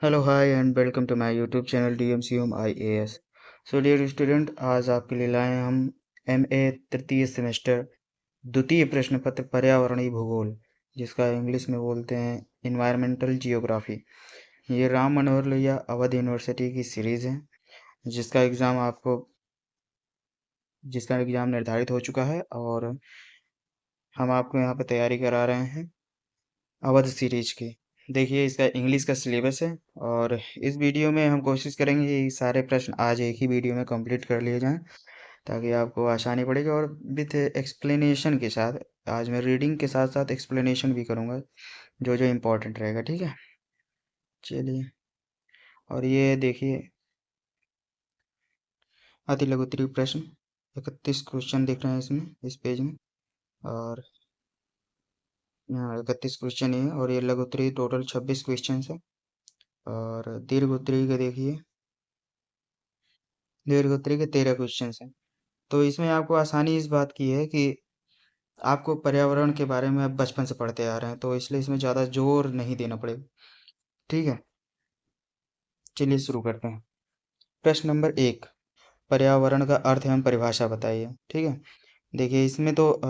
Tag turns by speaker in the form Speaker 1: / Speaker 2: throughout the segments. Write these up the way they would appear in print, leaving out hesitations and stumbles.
Speaker 1: Hello hi and welcome to my YouTube channel DMCM IAS। So dear student, आज आपके लिए लाए हैं हम MA तृतीय सेमेस्टर द्वितीय प्रश्न पत्र पर्यावरणीय भूगोल, जिसका इंग्लिश में बोलते हैं इन्वायरमेंटल जियोग्राफी। ये राम मनोहर लोहिया अवध यूनिवर्सिटी की सीरीज़ है, जिसका एग्ज़ाम निर्धारित हो चुका है और हम आपको यहाँ पे तैयारी करा रहे हैं अवध सीरीज की। देखिए, इसका इंग्लिश का सिलेबस है और इस वीडियो में हम कोशिश करेंगे कि सारे प्रश्न आज एक ही वीडियो में कंप्लीट कर लिए जाएं, ताकि आपको आसानी पड़ेगी। और विथ एक्सप्लेनेशन के साथ आज मैं रीडिंग के साथ साथ एक्सप्लेनेशन भी करूंगा, जो जो इम्पोर्टेंट रहेगा। ठीक है, चलिए। और ये देखिए, अति लघु उत्तरीय प्रश्न 31 क्वेश्चन दिख रहे हैं इसमें, इस पेज में। और यहाँ 31 क्वेश्चन ही है और ये लघु उत्तरीय टोटल 26 क्वेश्चन है। और दीर्घ उत्तरीय के देखिए, दीर्घ उत्तरीय के 13 क्वेश्चन हैं। तो इसमें आपको आसानी इस बात की है कि आपको पर्यावरण के बारे में आप बचपन से पढ़ते आ रहे हैं, तो इसलिए इसमें ज़्यादा जोर नहीं देना पड़ेगा। ठीक है, चलिए शुरू करते हैं। प्रश्न नंबर 1, पर्यावरण का अर्थ एवं परिभाषा बताइए। ठीक है, देखिए इसमें तो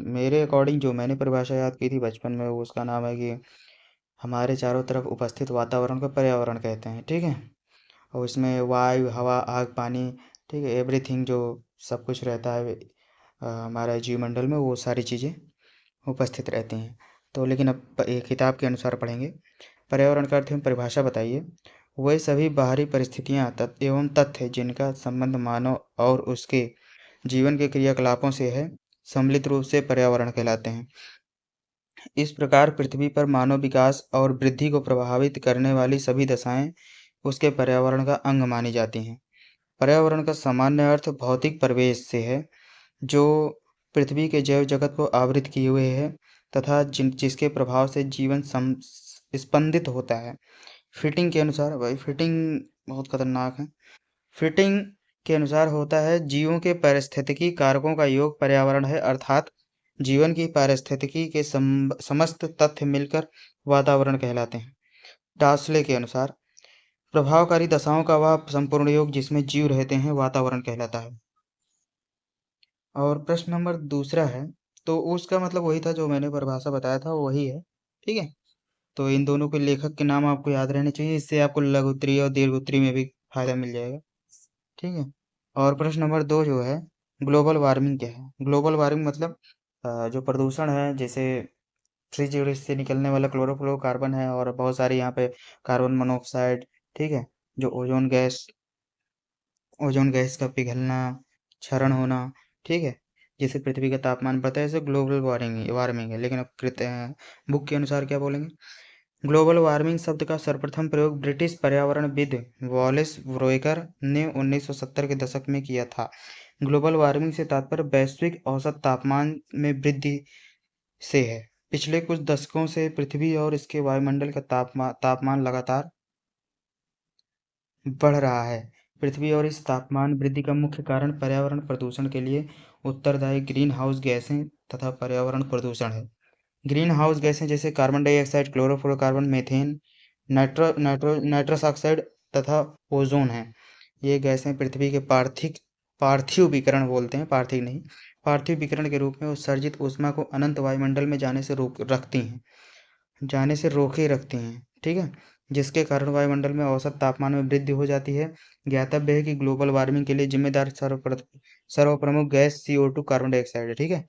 Speaker 1: मेरे अकॉर्डिंग जो मैंने परिभाषा याद की थी बचपन में, वो उसका नाम है कि हमारे चारों तरफ उपस्थित वातावरण को पर्यावरण कहते हैं। ठीक है, और इसमें वायु, हवा, आग, पानी, ठीक है, एवरीथिंग जो सब कुछ रहता है हमारे जीवमंडल में, वो सारी चीज़ें उपस्थित रहती हैं। तो लेकिन अब एक किताब के अनुसार पढ़ेंगे। पर्यावरण का अर्थ एवं परिभाषा बताइए। वे सभी बाहरी परिस्थितियाँ एवं तथ्य जिनका संबंध मानव और उसके जीवन के क्रियाकलापों से है, सम्मिलित रूप से पर्यावरण कहलाते हैं। इस प्रकार पृथ्वी पर मानव विकास और वृद्धि को प्रभावित करने वाली सभी दशाएं उसके पर्यावरण का अंग मानी जाती हैं। पर्यावरण का सामान्य अर्थ भौतिक परिवेश से है, जो पृथ्वी के जैव जगत को आवृत किए हुए है तथा जिसके प्रभाव से जीवन स्पंदित होता है। फिटिंग के अनुसार, भाई फिटिंग बहुत खतरनाक है। फिटिंग के अनुसार होता है जीवों के पारिस्थितिकी कारकों का योग पर्यावरण है, अर्थात जीवन की पारिस्थितिकी के समस्त तथ्य मिलकर वातावरण कहलाते हैं। डासले के अनुसार प्रभावकारी दशाओं का वह संपूर्ण योग जिसमें जीव रहते हैं वातावरण कहलाता है। और प्रश्न नंबर दूसरा है, तो उसका मतलब वही था जो मैंने परिभाषा बताया था, वही है। ठीक है, तो इन दोनों के लेखक के नाम आपको याद रहने चाहिए, इससे आपको लघु उत्तरीय और दीर्घ उत्तरीय में भी फायदा मिल जाएगा। ठीक है, और प्रश्न नंबर 2 जो है, ग्लोबल वार्मिंग क्या है। ग्लोबल वार्मिंग मतलब जो प्रदूषण है, जैसे फ्रिज से निकलने वाला क्लोरोफ्लोरोकार्बन है और बहुत सारे यहाँ पे कार्बन मोनोऑक्साइड। ठीक है, जो ओजोन गैस का पिघलना, क्षरण होना। ठीक है, जिससे पृथ्वी का तापमान बढ़ता है, इसे ग्लोबल वार्मिंग वार्मिंग है। लेकिन अब बुक के अनुसार क्या बोलेंगे। ग्लोबल वार्मिंग शब्द का सर्वप्रथम प्रयोग ब्रिटिश पर्यावरणविद वॉलेस व्रोएकर ने 1970 के दशक में किया था। ग्लोबल वार्मिंग से तात्पर्य वैश्विक औसत तापमान में वृद्धि से है। पिछले कुछ दशकों से पृथ्वी और इसके वायुमंडल का तापमान लगातार बढ़ रहा है। पृथ्वी और इस तापमान वृद्धि का मुख्य कारण पर्यावरण प्रदूषण के लिए उत्तरदायी ग्रीन हाउस गैसें तथा पर्यावरण प्रदूषण है। ग्रीन हाउस गैसें जैसे carbon dioxide, chlorofluorocarbon, methane, nitrous oxide तथा ओजोन हैं। ये गैसें पृथ्वी के पार्थिव विकिरण बोलते हैं, पार्थिव नहीं, पार्थिव विकिरण के रूप में उत्सर्जित ऊष्मा को अनंत वायुमंडल में जाने से रोके रखती हैं। ठीक है, जिसके कारण वायुमंडल में औसत तापमान में वृद्धि हो जाती है। ज्ञातव्य है कि ग्लोबल वार्मिंग के लिए जिम्मेदार सर्वप्रमुख गैस CO2 कार्बन डाइऑक्साइड है। ठीक है,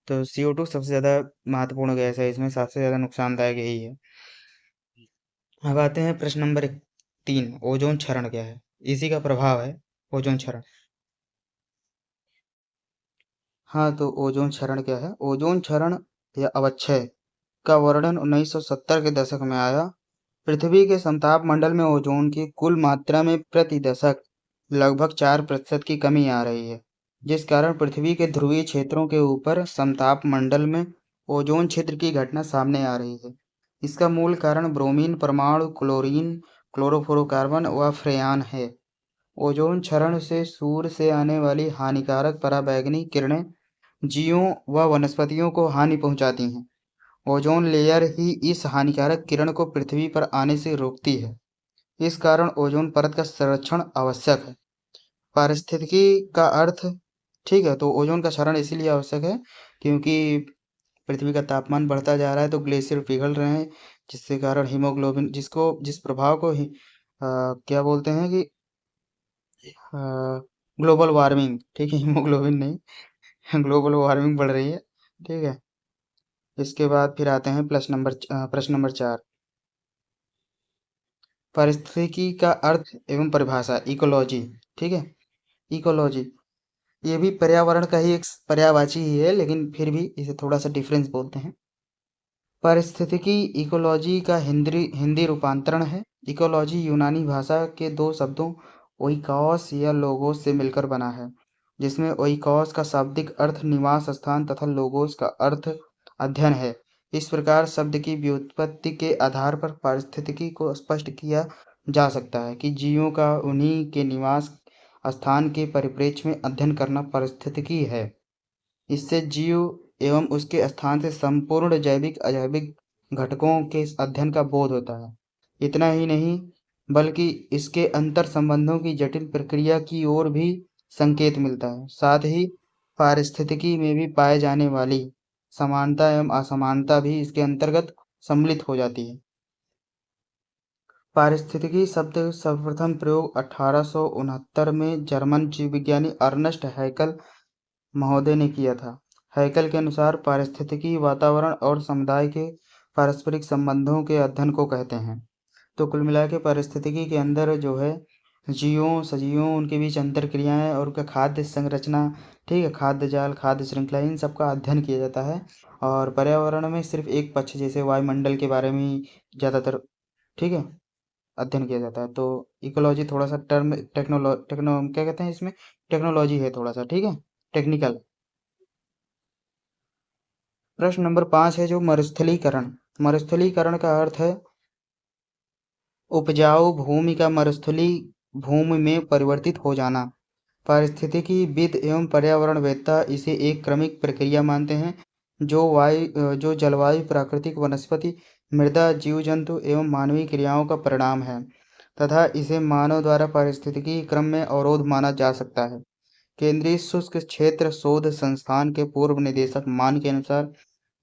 Speaker 1: तो CO2 सबसे ज़्यादा महत्वपूर्ण गैस है, इसमें सबसे ज़्यादा नुकसानदायक यही है। अब आते हैं प्रश्न नंबर 3, ओजोन क्षरण क्या है। इसी का प्रभाव है ओजोन क्षरण। हाँ, तो ओजोन क्षरण क्या है। ओजोन क्षरण या अवक्षय का वर्णन 1970 के दशक में आया। पृथ्वी के समताप मंडल में ओजोन की कुल मात्रा में प्रति दशक लगभग 4% की कमी आ रही है, जिस कारण पृथ्वी के ध्रुवीय क्षेत्रों के ऊपर समताप मंडल में ओजोन छिद्र की घटना सामने आ रही है। इसका मूल कारण ब्रोमीन परमाणु, क्लोरीन, क्लोरोफ्लोरोकार्बन व फ्रेयान है। ओजोन क्षरण से सूर्य से आने वाली हानिकारक पराबैंगनी किरणें जीवों व वनस्पतियों को हानि पहुंचाती हैं। ओजोन लेयर ही इस हानिकारक किरण को पृथ्वी पर आने से रोकती है। इस कारण ओजोन परत का संरक्षण आवश्यक है। पारिस्थितिकी का अर्थ, ठीक है, तो ओजोन का क्षरण इसीलिए आवश्यक है क्योंकि पृथ्वी का तापमान बढ़ता जा रहा है, तो ग्लेशियर पिघल रहे हैं, जिसके कारण हीमोग्लोबिन, जिस प्रभाव को क्या बोलते हैं कि ग्लोबल वार्मिंग, ठीक है, हीमोग्लोबिन नहीं, ग्लोबल वार्मिंग बढ़ रही है। ठीक है। इसके बाद फिर आते हैं प्रश्न नंबर 4। पारिस्थितिकी का अर्थ एवं परिभाषा, इकोलॉजी। ठीक है। इकोलॉजी ये भी पर्यावरण का ही एक पर्यायवाची ही है, लेकिन फिर भी इसे थोड़ा सा डिफरेंस बोलते हैं। पारिस्थितिकी इकोलॉजी का हिंदी हिंदी रूपांतरण है। इकोलॉजी यूनानी भाषा के दो शब्दों ओइकॉस या लोगोस से मिलकर बना है, जिसमें ओइकॉस का शाब्दिक अर्थ निवास स्थान तथा लोगोस का अर्थ अध्ययन है। इस प्रकार शब्द की व्युत्पत्ति के आधार पर पारिस्थितिकी को स्पष्ट किया जा सकता है कि जीवों का उन्हीं के निवास स्थान के परिप्रेक्ष्य में अध्ययन करना पारिस्थितिकी है। इससे जीव एवं उसके स्थान से संपूर्ण जैविक अजैविक घटकों के अध्ययन का बोध होता है। इतना ही नहीं, बल्कि इसके अंतर संबंधों की जटिल प्रक्रिया की ओर भी संकेत मिलता है। साथ ही पारिस्थितिकी में भी पाए जाने वाली समानता एवं असमानता भी इसके अंतर्गत सम्मिलित हो जाती है। पारिस्थितिकी शब्द सर्वप्रथम प्रयोग 1869 में जर्मन जीव विज्ञानी अर्नस्ट हैकल महोदय ने किया था। हैकल के अनुसार पारिस्थितिकी वातावरण और समुदाय के पारस्परिक संबंधों के अध्ययन को कहते हैं। तो कुल मिला के पारिस्थितिकी के अंदर जो है जीवों सजीवों उनके बीच अंतर क्रियाएं और उनका खाद्य संरचना, ठीक है, खाद्य जाल, खाद्य श्रृंखला, इन सब का अध्ययन किया जाता है। और पर्यावरण में सिर्फ एक पक्ष जैसे वायुमंडल के बारे में ही ज़्यादातर, ठीक है, अध्ययन किया जाता है। तो इकोलॉजी थोड़ा सा टर्म टेक्नो क्या कहते हैं इसमें, टेक्नोलॉजी है थोड़ा सा, ठीक है, टेक्निकल। प्रश्न नंबर 5 है जो मरुस्थलीकरण। मरुस्थलीकरण का अर्थ है उपजाऊ भूमि का मरुस्थली भूमि में परिवर्तित हो जाना। पारिस्थितिकी विद एवं पर्यावरणवेत्ता इसे एक क्रमिक प्रक्रिया मानते हैं जो जलवायु, प्राकृतिक वनस्पति, मृदा, जीव जंतु एवं मानवीय क्रियाओं का परिणाम है तथा इसे मानव द्वारा पारिस्थितिकी क्रम में अवरोध माना जा सकता है। केंद्रीय शुष्क क्षेत्र शोध संस्थान के पूर्व निदेशक मान के अनुसार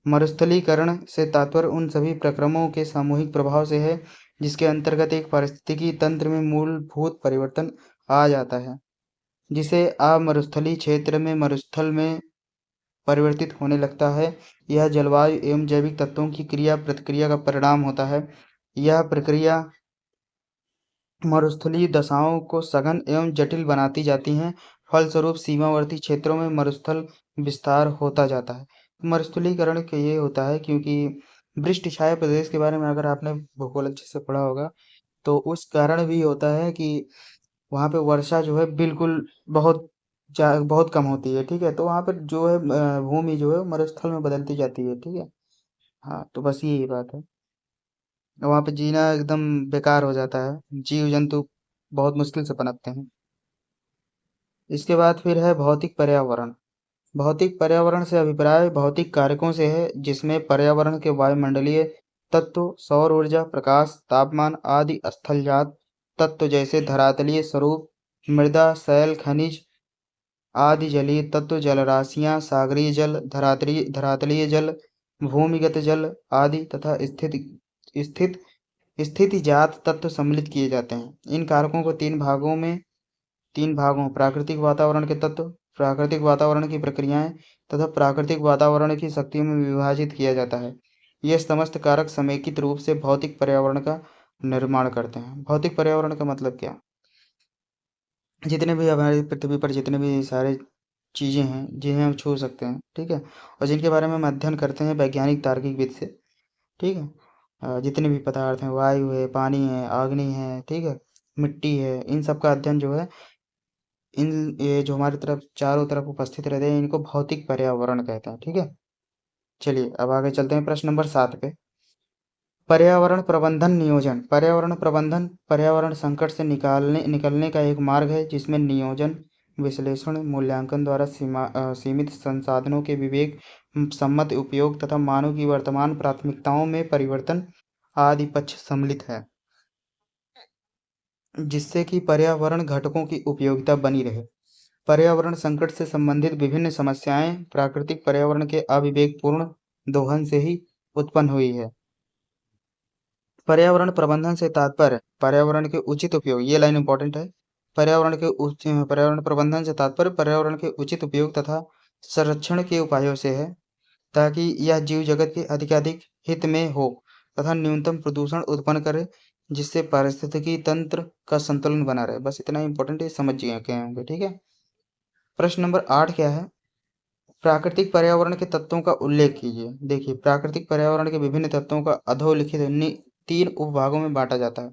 Speaker 1: मरुस्थलीकरण से तात्पर्य उन सभी प्रक्रमों के सामूहिक प्रभाव से है जिसके अंतर्गत एक पारिस्थितिकी तंत्र में मूलभूत परिवर्तन आ जाता है, जिसे अमरुस्थलीय क्षेत्र में मरुस्थल में परिवर्तित होने लगता है। यह जलवायु एवं जैविक तत्वों की क्रिया प्रतिक्रिया का परिणाम होता है। यह प्रक्रिया मरुस्थलीय दशाओं को सघन एवं जटिल बनाती जाती हैं। फलस्वरूप सीमावर्ती क्षेत्रों में मरुस्थल विस्तार होता जाता है। मरुस्थलीकरण के ये होता है क्योंकि वृष्टि छाया प्रदेश के बारे में अगर आपने भूगोल अच्छे से पढ़ा होगा तो उस कारण भी होता है कि वहाँ पे वर्षा जो है बिल्कुल बहुत कम होती है, ठीक है, तो वहाँ पर जो है भूमि जो है मरुस्थल में बदलती जाती है, ठीक है। हाँ, तो बस यही बात है। वहाँ पे जीना एकदम बेकार हो जाता है, जीव जंतु बहुत मुश्किल से पनपते हैं। इसके बाद फिर है भौतिक पर्यावरण। भौतिक पर्यावरण से अभिप्राय भौतिक कारकों से है जिसमें पर्यावरण के वायुमंडलीय तत्व, सौर ऊर्जा, प्रकाश, तापमान आदि स्थलजात तत्व जैसे धरातलीय स्वरूप, मृदा, शैल, खनिज आदि जलीय तत्व, जलराशियां, सागरीय जल, धरातलीय जल, भूमिगत जल आदि तथा स्थित स्थितिजात तत्व सम्मिलित किए जाते हैं। इन कारकों को तीन भागों प्राकृतिक वातावरण के तत्व, प्राकृतिक वातावरण की प्रक्रियाएं तथा प्राकृतिक वातावरण की शक्तियों में विभाजित किया जाता है। ये समस्त कारक समेकित रूप से भौतिक पर्यावरण का निर्माण करते हैं। भौतिक पर्यावरण का मतलब क्या, जितने भी हमारी पृथ्वी पर जितने भी सारे चीज़ें हैं जिन्हें हम छू सकते हैं, ठीक है, और जिनके बारे में हम अध्ययन करते हैं वैज्ञानिक तार्किक विधि से, ठीक है, जितने भी पदार्थ हैं, वायु है, पानी है, अग्नि है, ठीक है, मिट्टी है, इन सब का अध्ययन जो है इन ये जो हमारी तरफ चारों तरफ उपस्थित रहते हैं इनको भौतिक पर्यावरण कहते हैं, ठीक है। चलिए अब आगे चलते हैं प्रश्न नंबर 7 पे। पर्यावरण प्रबंधन नियोजन। पर्यावरण प्रबंधन पर्यावरण संकट से निकलने का एक मार्ग है जिसमें नियोजन, विश्लेषण, मूल्यांकन द्वारा सीमित संसाधनों के विवेक सम्मत उपयोग तथा मानव की वर्तमान प्राथमिकताओं में परिवर्तन आदि पक्ष सम्मिलित है। जिससे कि पर्यावरण घटकों की उपयोगिता बनी रहे। पर्यावरण संकट से संबंधित विभिन्न समस्याएं प्राकृतिक पर्यावरण के अविवेकपूर्ण दोहन से ही उत्पन्न हुई है। पर्यावरण प्रबंधन से तात्पर्य पर्यावरण के उचित उपयोग, ये लाइन इंपॉर्टेंट है। पर्यावरण प्रबंधन से तात्पर्य पर्यावरण के उचित उपयोग तथा संरक्षण के उपायों से है, ताकि यह जीव जगत के अधिकाधिक हित में हो तथा न्यूनतम प्रदूषण उत्पन्न करे, जिससे पारिस्थितिकी तंत्र का संतुलन बना रहे। बस इतना इंपॉर्टेंट है, समझ गए होंगे। ठीक है। प्रश्न नंबर 8 क्या है? प्राकृतिक पर्यावरण के तत्वों का उल्लेख कीजिए। देखिए, प्राकृतिक पर्यावरण के विभिन्न तत्वों का अधोलिखित 3 उपभागों में बांटा जाता है।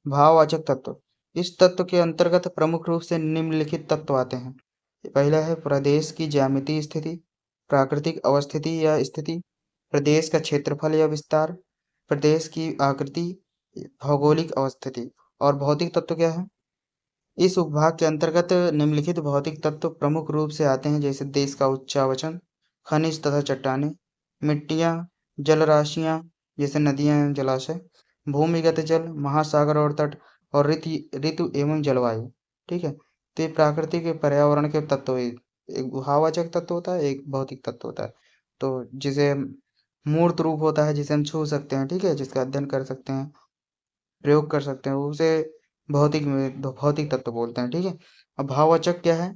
Speaker 1: भाववाचक तत्व, इस तत्व के अंतर्गत प्रमुख रूप से निम्नलिखित तत्व आते हैं। पहला है प्रदेश की ज्यामितीय स्थिति, प्राकृतिक अवस्थिति या स्थिति, प्रदेश का क्षेत्रफल या विस्तार, प्रदेश की आकृति, भौगोलिक अवस्थिति। और भौतिक तत्व क्या है? इस उपभाग के अंतर्गत निम्नलिखित भौतिक तत्व प्रमुख रूप से आते हैं, जैसे देश का उच्चावचन, खनिज तथा चट्टानें, मिट्टियाँ, जलराशियाँ जैसे नदियाँ एवं जलाशय, भूमिगत जल, महासागर और तट, और ऋतु एवं जलवायु। ठीक है। तो ये प्राकृतिक पर्यावरण के तत्व हैं। एक भाववाचक तत्व होता है, एक भौतिक तत्व होता है। तो जिसे मूर्त रूप होता है, जिसे हम छू सकते हैं, ठीक है, जिसका अध्ययन कर सकते हैं, प्रयोग कर सकते हैं, उसे भौतिक तत्व बोलते हैं। ठीक है। अब भाववाचक क्या है?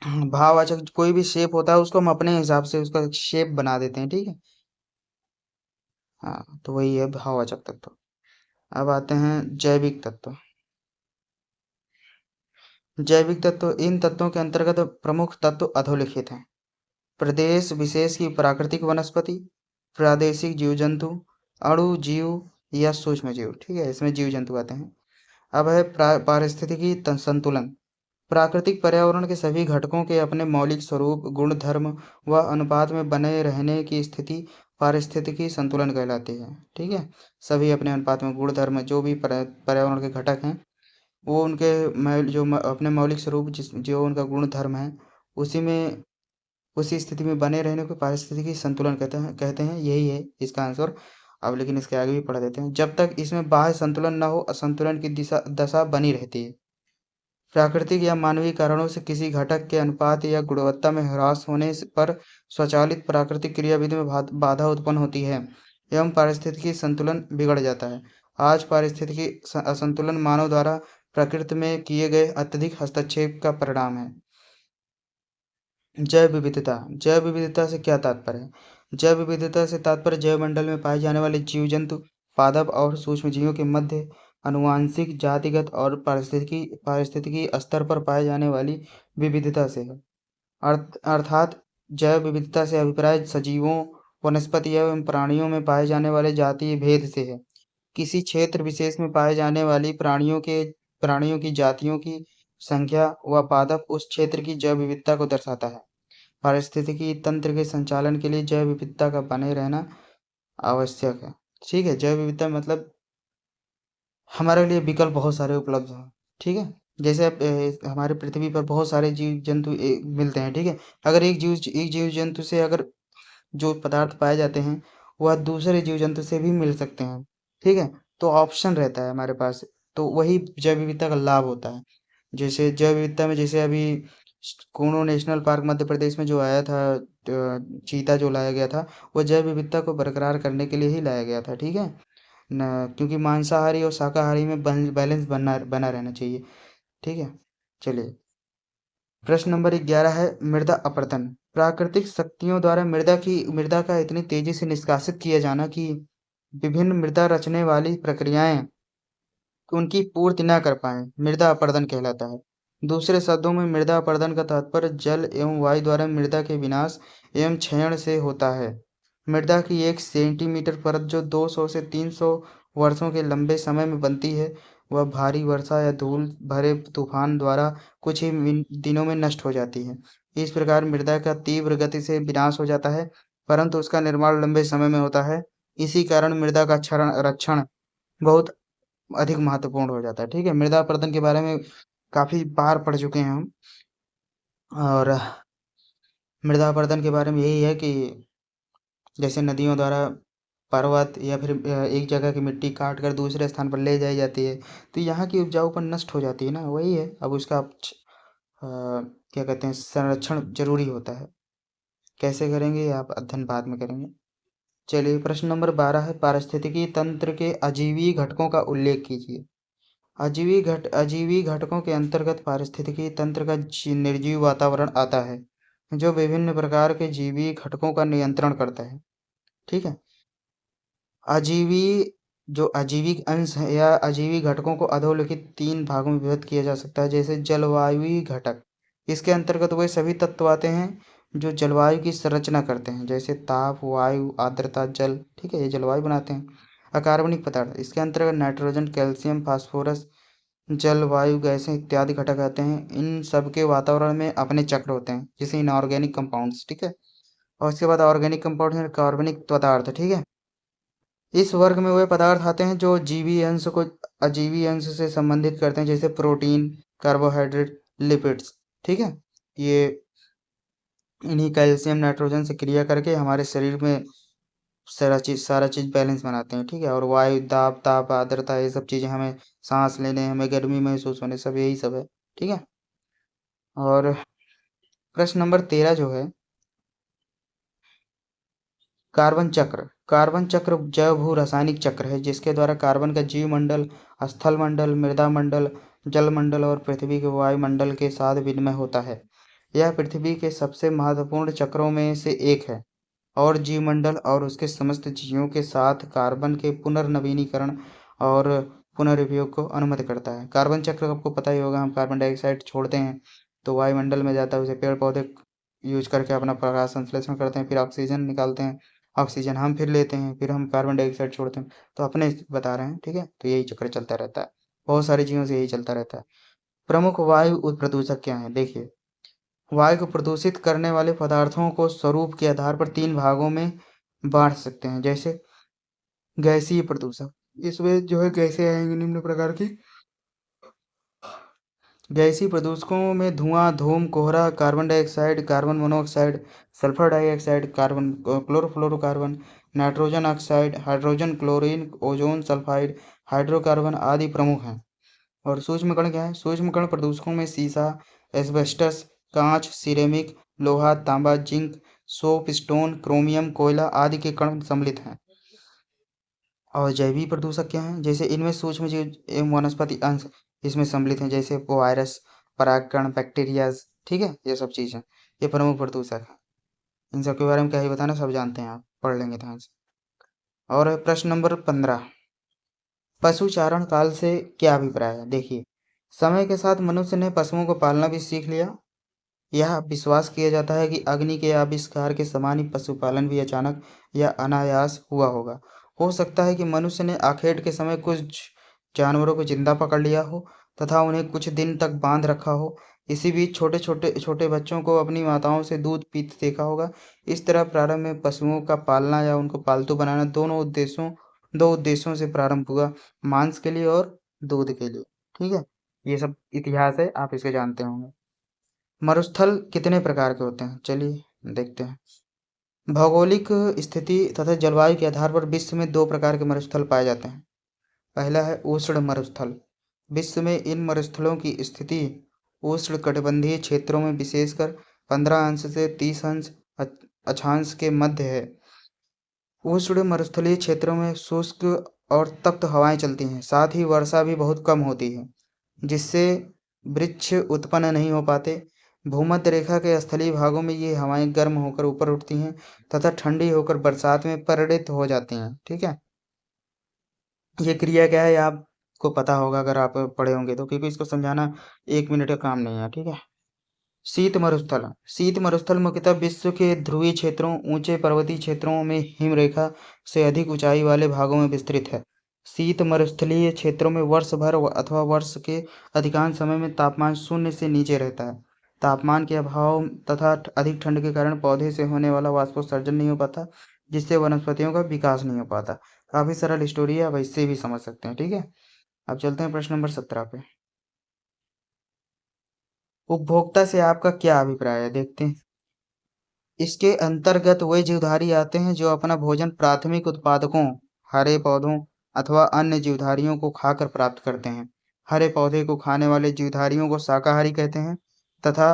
Speaker 1: भाववाचक कोई भी शेप होता है, उसको हम अपने हिसाब से उसका शेप बना देते हैं। ठीक है। हाँ, तो वही है भाववाचक तत्व। अब आते हैं जैविक तत्व। जैविक तत्व, इन तत्वों के अंतर्गत प्रमुख तत्व अधोलिखित हैं। प्रदेश विशेष की प्राकृतिक वनस्पति, प्रादेशिक जीव जंतु, अणु जीव या सूक्ष्म जीव। ठीक है, इसमें जीव जंतु आते हैं। अब है पारिस्थितिकी संतुलन। प्राकृतिक पर्यावरण के सभी घटकों के अपने मौलिक स्वरूप, गुण, धर्म व अनुपात में बने रहने की स्थिति पारिस्थितिकी संतुलन कहलाती है। ठीक है। सभी अपने अनुपात में गुण, धर्म, जो भी पर्यावरण के घटक हैं, वो उनके अपने मौलिक स्वरूप, जिस जो उनका गुण धर्म है, उसी में उसी स्थिति में बने रहने को पारिस्थितिकी संतुलन कहते हैं। यही है इसका आंसर। अब लेकिन इसके आगे भी पढ़ देते हैं। जब तक इसमें बाह्य संतुलन न हो, असंतुलन की दशा बनी रहती है। प्राकृतिक या मानवीय कारणों से किसी घटक के अनुपात या गुणवत्ता में ह्रास होने पर स्वचालित प्राकृतिक क्रियाविधि में बाधा उत्पन्न होती है एवं पारिस्थितिकी संतुलन बिगड़ जाता है। आज पारिस्थितिकी असंतुलन मानव द्वारा प्रकृति में किए गए अत्यधिक हस्तक्षेप का परिणाम है। जैव विविधता, जैव विविधता से क्या तात्पर्य है? जैव विविधता से तात्पर्य जैव मंडल में पाए जाने वाले जीव जंतु, पादप और सूक्ष्म जीवों के मध्य आनुवांशिक, जातिगत और पारिस्थितिकी स्तर पर पाए जाने वाली विविधता से है। अर्थात जैव विविधता से अभिप्राय सजीवों, वनस्पति एवं प्राणियों में पाए जाने वाले जातीय भेद से है। किसी क्षेत्र विशेष में पाए जाने वाली प्राणियों की जातियों की संख्या व पादप उस क्षेत्र की जैव विविधता को दर्शाता है। पारिस्थितिकी तंत्र के संचालन के लिए जैव विविधता का बने रहना आवश्यक है। ठीक है। जैव विविधता मतलब हमारे लिए विकल्प बहुत सारे उपलब्ध हैं। ठीक है। जैसे अब हमारे पृथ्वी पर बहुत सारे जीव जंतु मिलते हैं। ठीक है। अगर एक जीव जंतु से अगर जो पदार्थ पाए जाते हैं, वह दूसरे जीव जंतु से भी मिल सकते हैं। ठीक है। तो ऑप्शन रहता है हमारे पास। तो वही जैव विविधता का लाभ होता है। जैसे जैव विविधता में, जैसे अभी कूनो नेशनल पार्क मध्य प्रदेश में जो आया था, चीता जो लाया गया था, वो जैव विविधता को बरकरार करने के लिए ही लाया गया था। ठीक है न, क्योंकि मांसाहारी और शाकाहारी में बैलेंस बना बना रहना चाहिए। ठीक है। चलिए, प्रश्न नंबर 11 है मृदा अपरदन। प्राकृतिक शक्तियों द्वारा मृदा का इतनी तेजी से निष्कासित किया जाना कि विभिन्न मृदा रचने वाली प्रक्रियाएं उनकी पूर्ति न कर पाए, मृदा अपरदन कहलाता है। दूसरे शब्दों में मृदा अपरदन का तात्पर्य जल एवं वायु द्वारा मृदा के विनाश एवं क्षरण से होता है। मृदा की 1 सेंटीमीटर परत जो 200 से 300 वर्षों के लंबे समय में बनती है, वह भारी वर्षा या धूल भरे तूफान द्वारा कुछ ही दिनों में नष्ट हो जाती है। इस प्रकार मृदा का तीव्र गति से विनाश हो जाता है, परंतु उसका निर्माण लंबे समय में होता है। इसी कारण मृदा का क्षरण रक्षण बहुत अधिक महत्वपूर्ण हो जाता है। ठीक है। मृदा अपरदन के बारे में काफी बार पढ़ चुके हैं हम। और मृदा अपरदन के बारे में यही है कि जैसे नदियों द्वारा पर्वत या फिर एक जगह की मिट्टी काट कर दूसरे स्थान पर ले जाई जाती है, तो यहाँ की उपजाऊपन नष्ट हो जाती है ना, वही है। अब उसका क्या कहते हैं, संरक्षण जरूरी होता है। कैसे करेंगे ये आप अध्ययन बाद में करेंगे। चलिए प्रश्न नंबर 12 है, पारिस्थितिकी तंत्र के अजीवी घटकों का उल्लेख कीजिए। अजीवी घटकों के अंतर्गत पारिस्थितिकी तंत्र का निर्जीव वातावरण आता है, जो विभिन्न प्रकार के जीवी घटकों का नियंत्रण करता है। ठीक है। अजीवी जो अजीवी अंश है या अजीवी घटकों को अधोलिखित 3 भागों में विभक्त किया जा सकता है, जैसे जलवायुवी घटक। इसके अंतर्गत वे सभी तत्व आते हैं जो जलवायु की संरचना करते हैं, जैसे ताप, वायु, आर्द्रता, जल। ठीक है, ये जलवायु बनाते हैं। अकार्बनिक पदार्थ, इसके अंतर्गत नाइट्रोजन, कैल्शियम, फास्फोरस, जलवायु गैसें इत्यादि घटक आते हैं। इन सब के वातावरण में अपने चक्र होते हैं, जैसे इनऑर्गेनिक कंपाउंड्स। ठीक है। और इसके बाद ऑर्गेनिक कंपाउंड है कार्बनिक पदार्थ। ठीक है। इस वर्ग में वे पदार्थ आते हैं जो जीवी अंश को अजीवी अंश से संबंधित करते हैं, जैसे प्रोटीन, कार्बोहाइड्रेट, लिपिड्स। ठीक है। ये इन्हीं कैल्शियम, नाइट्रोजन से क्रिया करके हमारे शरीर में सारा चीज बैलेंस बनाते हैं। ठीक है। और वायु, दाब, ताप, आर्द्रता, ये सब चीजें हमें सांस लेने, हमें गर्मी महसूस होने, सब यही सब है। ठीक है। और प्रश्न नंबर 13 जो है, कार्बन चक्र जैव भू रासायनिक चक्र है, जिसके द्वारा कार्बन का जीव मंडल, स्थल मंडल, मृदा मंडल, जल मंडल और पृथ्वी के वायुमंडल के साथ विनिमय होता है। यह पृथ्वी के सबसे महत्वपूर्ण चक्रों में से एक है और जीवमंडल और उसके समस्त जीवों के साथ कार्बन के पुनर्नवीनीकरण और पुनर्उपयोग को अनुमति करता है। कार्बन चक्र आपको पता ही होगा, हम कार्बन डाइऑक्साइड छोड़ते हैं तो वायुमंडल में जाता है, उसे पेड़ पौधे यूज करके अपना प्रकाश संश्लेषण करते हैं, फिर ऑक्सीजन निकालते हैं, ऑक्सीजन हम फिर लेते हैं, फिर हम कार्बन डाइऑक्साइड छोड़ते हैं। तो अपने बता रहे हैं। ठीक है। तो यही चक्र चलता रहता है, बहुत सारी चीज़ों से यही चलता रहता है। प्रमुख वायु प्रदूषक क्या है, देखिए। वायु को प्रदूषित करने वाले पदार्थों को स्वरूप के आधार पर 3 भागों में बांट सकते हैं, जैसे गैसीय प्रदूषक। इसमें जो है गैसें आएंगी निम्न प्रकार की। गैसीय प्रदूषकों में धुआं, धूम, कोहरा, carbon dioxide, carbon monoxide, sulphur dioxide, carbon chlorofluorocarbon, nitrogen oxide, hydrogen chlorine, ozone sulphide, hydrocarbon आदि प्रमुख हैं। और सूक्ष्म कण क्या है, सूक्ष्म कण प्रदूषकों में सीसा, एस्बेस्टस, कांच, सिरेमिक, लोहा, तांबा, जिंक, सोप स्टोन, क्रोमियम, कोयला आदि के कण सम्मिलित हैं। और जैविक प्रदूषक क्या हैं, जैसे इनमें सूक्ष्म जीव एवं वनस्पति अंश इसमें सम्मिलित हैं, जैसे वायरस, परागकण, बैक्टीरिया। ठीक है, ये सब चीज़ हैं, ये प्रमुख प्रदूषक हैं। इन सब के बारे में क्या ही बताना, सब जानते हैं, आप पढ़ लेंगे ध्यान से। और प्रश्न नंबर 15, पशु चारण काल से क्या अभिप्राय है, देखिए। समय के साथ मनुष्य ने पशुओं को पालना भी सीख लिया। यह विश्वास किया जाता है कि अग्नि के आविष्कार के समान ही पशुपालन भी अचानक या अनायास हुआ होगा। हो सकता है कि मनुष्य ने आखेट के समय कुछ जानवरों को जिंदा पकड़ लिया हो तथा उन्हें कुछ दिन तक बांध रखा हो। इसी बीच छोटे छोटे छोटे बच्चों को अपनी माताओं से दूध पीते देखा होगा। इस तरह प्रारंभ में पशुओं का पालना या उनको पालतू बनाना दो उद्देश्यों से प्रारंभ हुआ, मांस के लिए और दूध के लिए। ठीक है। ये सब इतिहास है, आप इसे जानते होंगे। मरुस्थल कितने प्रकार के होते हैं, चलिए देखते हैं। भौगोलिक स्थिति तथा जलवायु के आधार पर विश्व में 2 प्रकार के मरुस्थल पाए जाते हैं। पहला है उष्ण मरुस्थल। विश्व में इन मरुस्थलों की स्थिति उष्णकटिबंधीय क्षेत्रों में विशेषकर 15 अंश से 30 अंश अक्षांश के मध्य है। उष्ण मरुस्थलीय क्षेत्रों में शुष्क और तप्त हवाएं चलती हैं, साथ ही वर्षा भी बहुत कम होती है, जिससे वृक्ष उत्पन्न नहीं हो पाते। भूमध्य रेखा के स्थलीय भागों में ये हवाएं गर्म होकर ऊपर उठती हैं तथा ठंडी होकर बरसात में परिणत हो जाती हैं। ठीक है। ये क्रिया क्या है, ये आपको पता होगा अगर आप पढ़े होंगे तो, क्योंकि इसको समझाना 1 मिनट का काम नहीं है। ठीक है। शीत मरुस्थल, शीत मरुस्थल मुख्यतः विश्व के ध्रुवीय क्षेत्रों, ऊंचे पर्वतीय क्षेत्रों में हिम रेखा से अधिक ऊंचाई वाले भागों में विस्तृत है। शीत मरुस्थलीय क्षेत्रों में वर्ष भर अथवा वर्ष के अधिकांश समय में तापमान शून्य से नीचे रहता है। तापमान के अभाव तथा अधिक ठंड के कारण पौधे से होने वाला वाष्पोत्सर्जन नहीं हो पाता, जिससे वनस्पतियों का विकास नहीं हो पाता। काफी सरल स्टोरी है, आप इससे भी समझ सकते हैं। ठीक है। अब चलते हैं प्रश्न नंबर 17 पे। उपभोक्ता से आपका क्या अभिप्राय है, देखते हैं। इसके अंतर्गत वे जीवधारी आते हैं जो अपना भोजन प्राथमिक उत्पादकों, हरे पौधों अथवा अन्य जीवधारियों को खाकर प्राप्त करते हैं। हरे पौधे को खाने वाले जीवधारियों को शाकाहारी कहते हैं तथा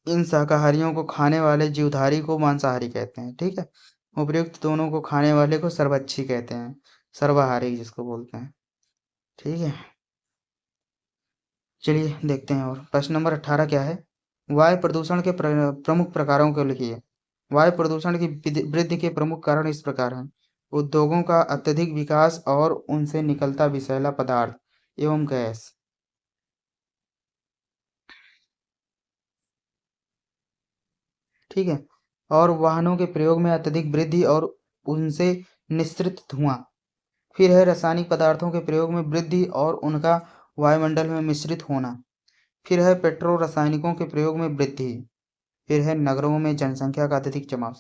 Speaker 1: इन शाकाहारियों को खाने वाले जीवधारी को मांसाहारी कहते हैं। ठीक है। उपर्युक्त दोनों को खाने वाले को सर्वभक्षी कहते हैं, सर्वाहारी जिसको बोलते हैं। ठीक है। चलिए देखते हैं। और प्रश्न नंबर 18 क्या है? वायु प्रदूषण के प्रमुख प्रकारों को लिखिए। वायु प्रदूषण की वृद्धि के प्रमुख कारण इस प्रकार हैं: उद्योगों का अत्यधिक विकास और उनसे निकलता विषैला पदार्थ एवं गैस। ठीक है। और वाहनों के प्रयोग में अत्यधिक वृद्धि और उनसे निस्सृत धुआं। फिर है रासायनिक पदार्थों के प्रयोग में वृद्धि और उनका वायुमंडल में मिश्रित होना। फिर है पेट्रो रासायनिकों के प्रयोग में वृद्धि। फिर है नगरों में जनसंख्या का अत्यधिक जमाव।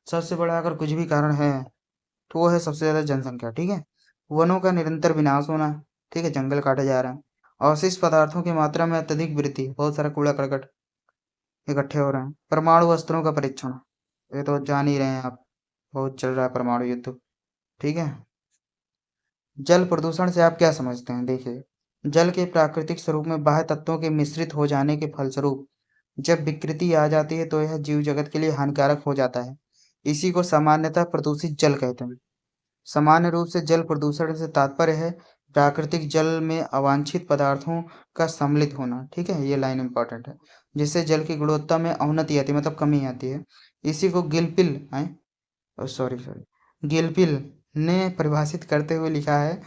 Speaker 1: सबसे बड़ा अगर कुछ भी कारण है तो वो है सबसे ज्यादा जनसंख्या। ठीक है। वनों का निरंतर विनाश होना। ठीक है। जंगल काटे जा रहे हैं। अवशिष्ट पदार्थों की मात्रा में अत्यधिक वृद्धि, बहुत सारा कूड़ा करकट इकट्ठे हो रहे हैं। परमाणु अस्त्रों का परीक्षण, ये तो जान ही रहे हैं आप, बहुत चल रहा है परमाणु युद्ध। ठीक है। जल प्रदूषण से आप क्या समझते हैं? देखिए, जल के प्राकृतिक स्वरूप में बाह्य तत्वों के मिश्रित हो जाने के फलस्वरूप जब विकृति आ जाती है तो यह जीव जगत के लिए हानिकारक हो जाता है। इसी को सामान्यतः प्रदूषित जल कहते हैं। सामान्य रूप से जल प्रदूषण से तात्पर्य है प्राकृतिक जल में अवांछित पदार्थों का सम्मिलित होना। ठीक है। ये लाइन इंपॉर्टेंट है, जिससे जल की गुणवत्ता में अवनति आती है, मतलब कमी आती है। इसी को गिलपिल सॉरी सॉरी गिलपिल ने परिभाषित करते हुए लिखा है: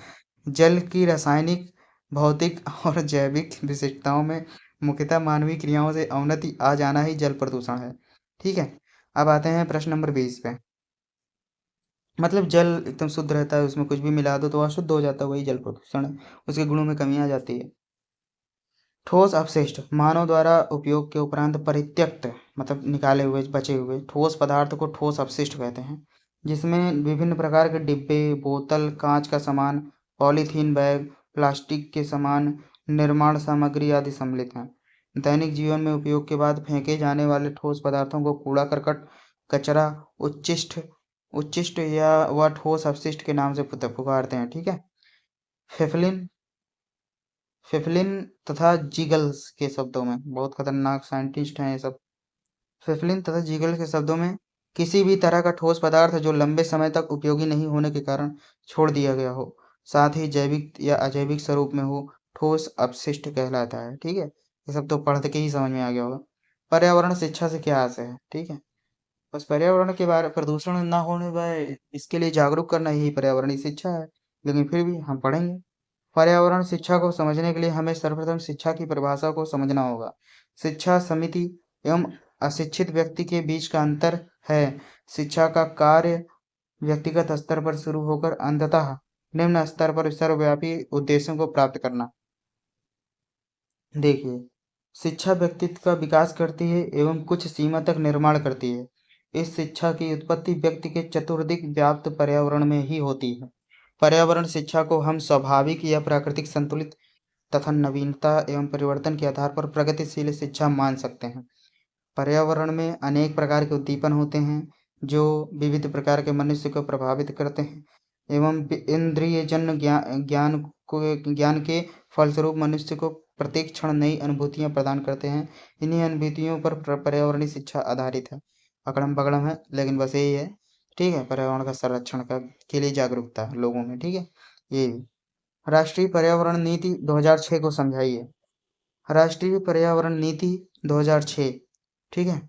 Speaker 1: जल की रासायनिक, भौतिक और जैविक विशेषताओं में मुख्यतः मानवीय क्रियाओं से अवनति आ जाना ही जल प्रदूषण है। ठीक है। अब आते हैं प्रश्न नंबर 20 पे। मतलब जल एकदम शुद्ध रहता है, उसमें कुछ भी मिला दो तो अशुद्ध हो जाता है, वही जल प्रदूषण है, उसके गुणों में कमी आ जाती है। ठोस अपशिष्ट, मानव द्वारा उपयोग के उपरांत परित्यक्त, मतलब निकाले हुए बचे हुए ठोस पदार्थ को ठोस अपशिष्ट कहते हैं, जिसमें विभिन्न प्रकार के डिब्बे, बोतल, कांच का सामान, पॉलीथीन बैग, प्लास्टिक के सामान, निर्माण सामग्री आदि सम्मिलित हैं। दैनिक जीवन में उपयोग के बाद फेंके जाने वाले ठोस पदार्थों को कूड़ा करकट, कचरा, उच्चिष्ट उच्चिष्ट या व ठोस अपशिष्ट के नाम से पुकारते हैं। ठीक है। फेफलिन फेफलिन तथा जीगल्स के शब्दों में, बहुत खतरनाक साइंटिस्ट हैं ये सब। फेफलिन तथा जीगल के शब्दों में, किसी भी तरह का ठोस पदार्थ जो लंबे समय तक उपयोगी नहीं होने के कारण छोड़ दिया गया हो, साथ ही जैविक या अजैविक स्वरूप में हो, ठोस अपशिष्ट कहलाता है। ठीक है। ये सब तो पढ़ के ही समझ में आ गया होगा। पर्यावरण शिक्षा से क्या आशय है? ठीक है। बस पर्यावरण के बारे, प्रदूषण ना होने पाए इसके लिए जागरूक करना यही पर्यावरणीय शिक्षा है। लेकिन फिर भी हम पढ़ेंगे। पर्यावरण शिक्षा को समझने के लिए हमें सर्वप्रथम शिक्षा की परिभाषा को समझना होगा। शिक्षा समिति एवं अशिक्षित व्यक्ति के बीच का अंतर है। शिक्षा का कार्य व्यक्तिगत स्तर पर शुरू होकर अंततः निम्न स्तर पर सर्वव्यापी उद्देश्यों को प्राप्त करना। देखिए, शिक्षा व्यक्तित्व का विकास करती है एवं कुछ सीमा तक निर्माण करती है। इस शिक्षा की उत्पत्ति व्यक्ति के चतुर्दिक व्याप्त पर्यावरण में ही होती है। पर्यावरण शिक्षा को हम स्वाभाविक या प्राकृतिक संतुलित तथा नवीनता एवं परिवर्तन के आधार पर प्रगतिशील शिक्षा मान सकते हैं। पर्यावरण में अनेक प्रकार के उद्दीपन होते हैं जो विविध प्रकार के मनुष्य को प्रभावित करते हैं एवं इंद्रियजन्य ज्ञान के फलस्वरूप मनुष्य को प्रत्येक क्षण नई अनुभूतियां प्रदान करते हैं। इन्हीं अनुभूतियों पर पर्यावरणीय शिक्षा आधारित है। अकड़म पकड़म है, लेकिन बस यही है। ठीक है। पर्यावरण का संरक्षण का के लिए जागरूकता लोगों में। ठीक है। ये राष्ट्रीय पर्यावरण नीति 2006 को समझाइए। राष्ट्रीय पर्यावरण नीति 2006। ठीक है।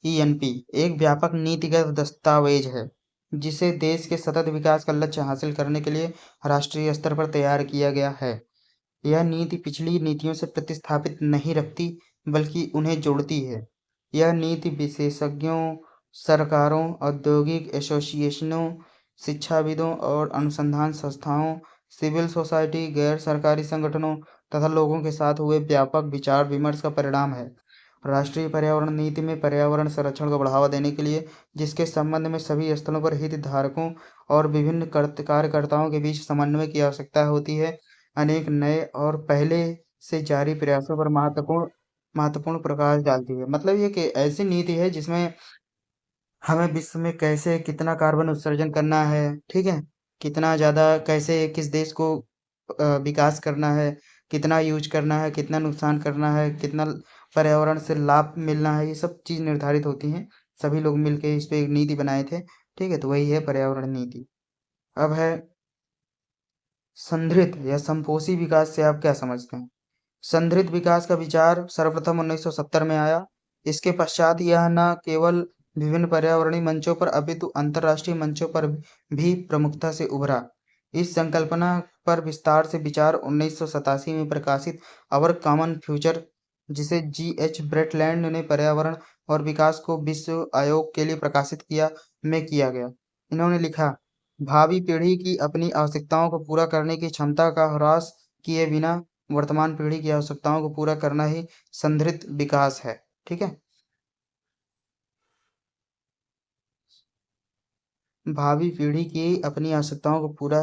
Speaker 1: ईएनपी एक व्यापक नीतिगत दस्तावेज है जिसे देश के सतत विकास का लक्ष्य हासिल करने के लिए राष्ट्रीय स्तर पर तैयार किया गया है। यह नीति पिछली नीतियों से प्रतिस्थापित नहीं रखती बल्कि उन्हें जोड़ती है। यह नीति विशेषज्ञों, सरकारों, औद्योगिक एसोसिएशनों, शिक्षाविदों और अनुसंधान संस्थाओं, सिविल सोसाइटी, गैर सरकारी संगठनों तथा लोगों के साथ हुए व्यापक विचार विमर्श का परिणाम है। राष्ट्रीय पर्यावरण नीति में पर्यावरण संरक्षण को बढ़ावा देने के लिए, जिसके संबंध में सभी स्थलों पर हितधारकों और विभिन्न कार्यकर्ताओं के बीच समन्वय की आवश्यकता होती है, अनेक नए और पहले से जारी प्रयासों पर महत्वपूर्ण प्रकाश डालती है। मतलब ये कि ऐसी नीति है जिसमें हमें विश्व में कैसे कितना कार्बन उत्सर्जन करना है, ठीक है? कितना ज़्यादा कैसे किस देश को विकास करना है, कितना यूज़ करना है, कितना नुकसान करना है, कितना पर्यावरण से लाभ मिलना है, ये सब चीज़ निर्धारित होती हैं। सभी लोग मिलके इस पे एक नीति बनाए थे, ठीक है? तो वही है पर्यावरण नीति। अब है संदृढ़ या संपोषी विकास से आप क्या समझते हैं? संदर्भित विकास का विचार सर्वप्रथम 1970 में आया। इसके पश्चात यह न केवल विभिन्न पर्यावरणीय मंचों पर अपितु अंतर्राष्ट्रीय मंचों पर भी प्रमुखता से उभरा। इस संकल्पना पर विस्तार से विचार 1987 में प्रकाशित अवर कॉमन फ्यूचर, जिसे जी.एच. ब्रेटलैंड ने पर्यावरण और विकास को विश्व आयोग के लिए प्रकाशित किया, में किया गया। इन्होंने लिखा, भावी पीढ़ी की अपनी आवश्यकताओं को पूरा करने की क्षमता का ह्रास किए बिना वर्तमान पीढ़ी की आवश्यकताओं को पूरा करना ही संदृढ़ विकास है। ठीक है? भावी पीढ़ी की अपनी आवश्यकताओं को पूरा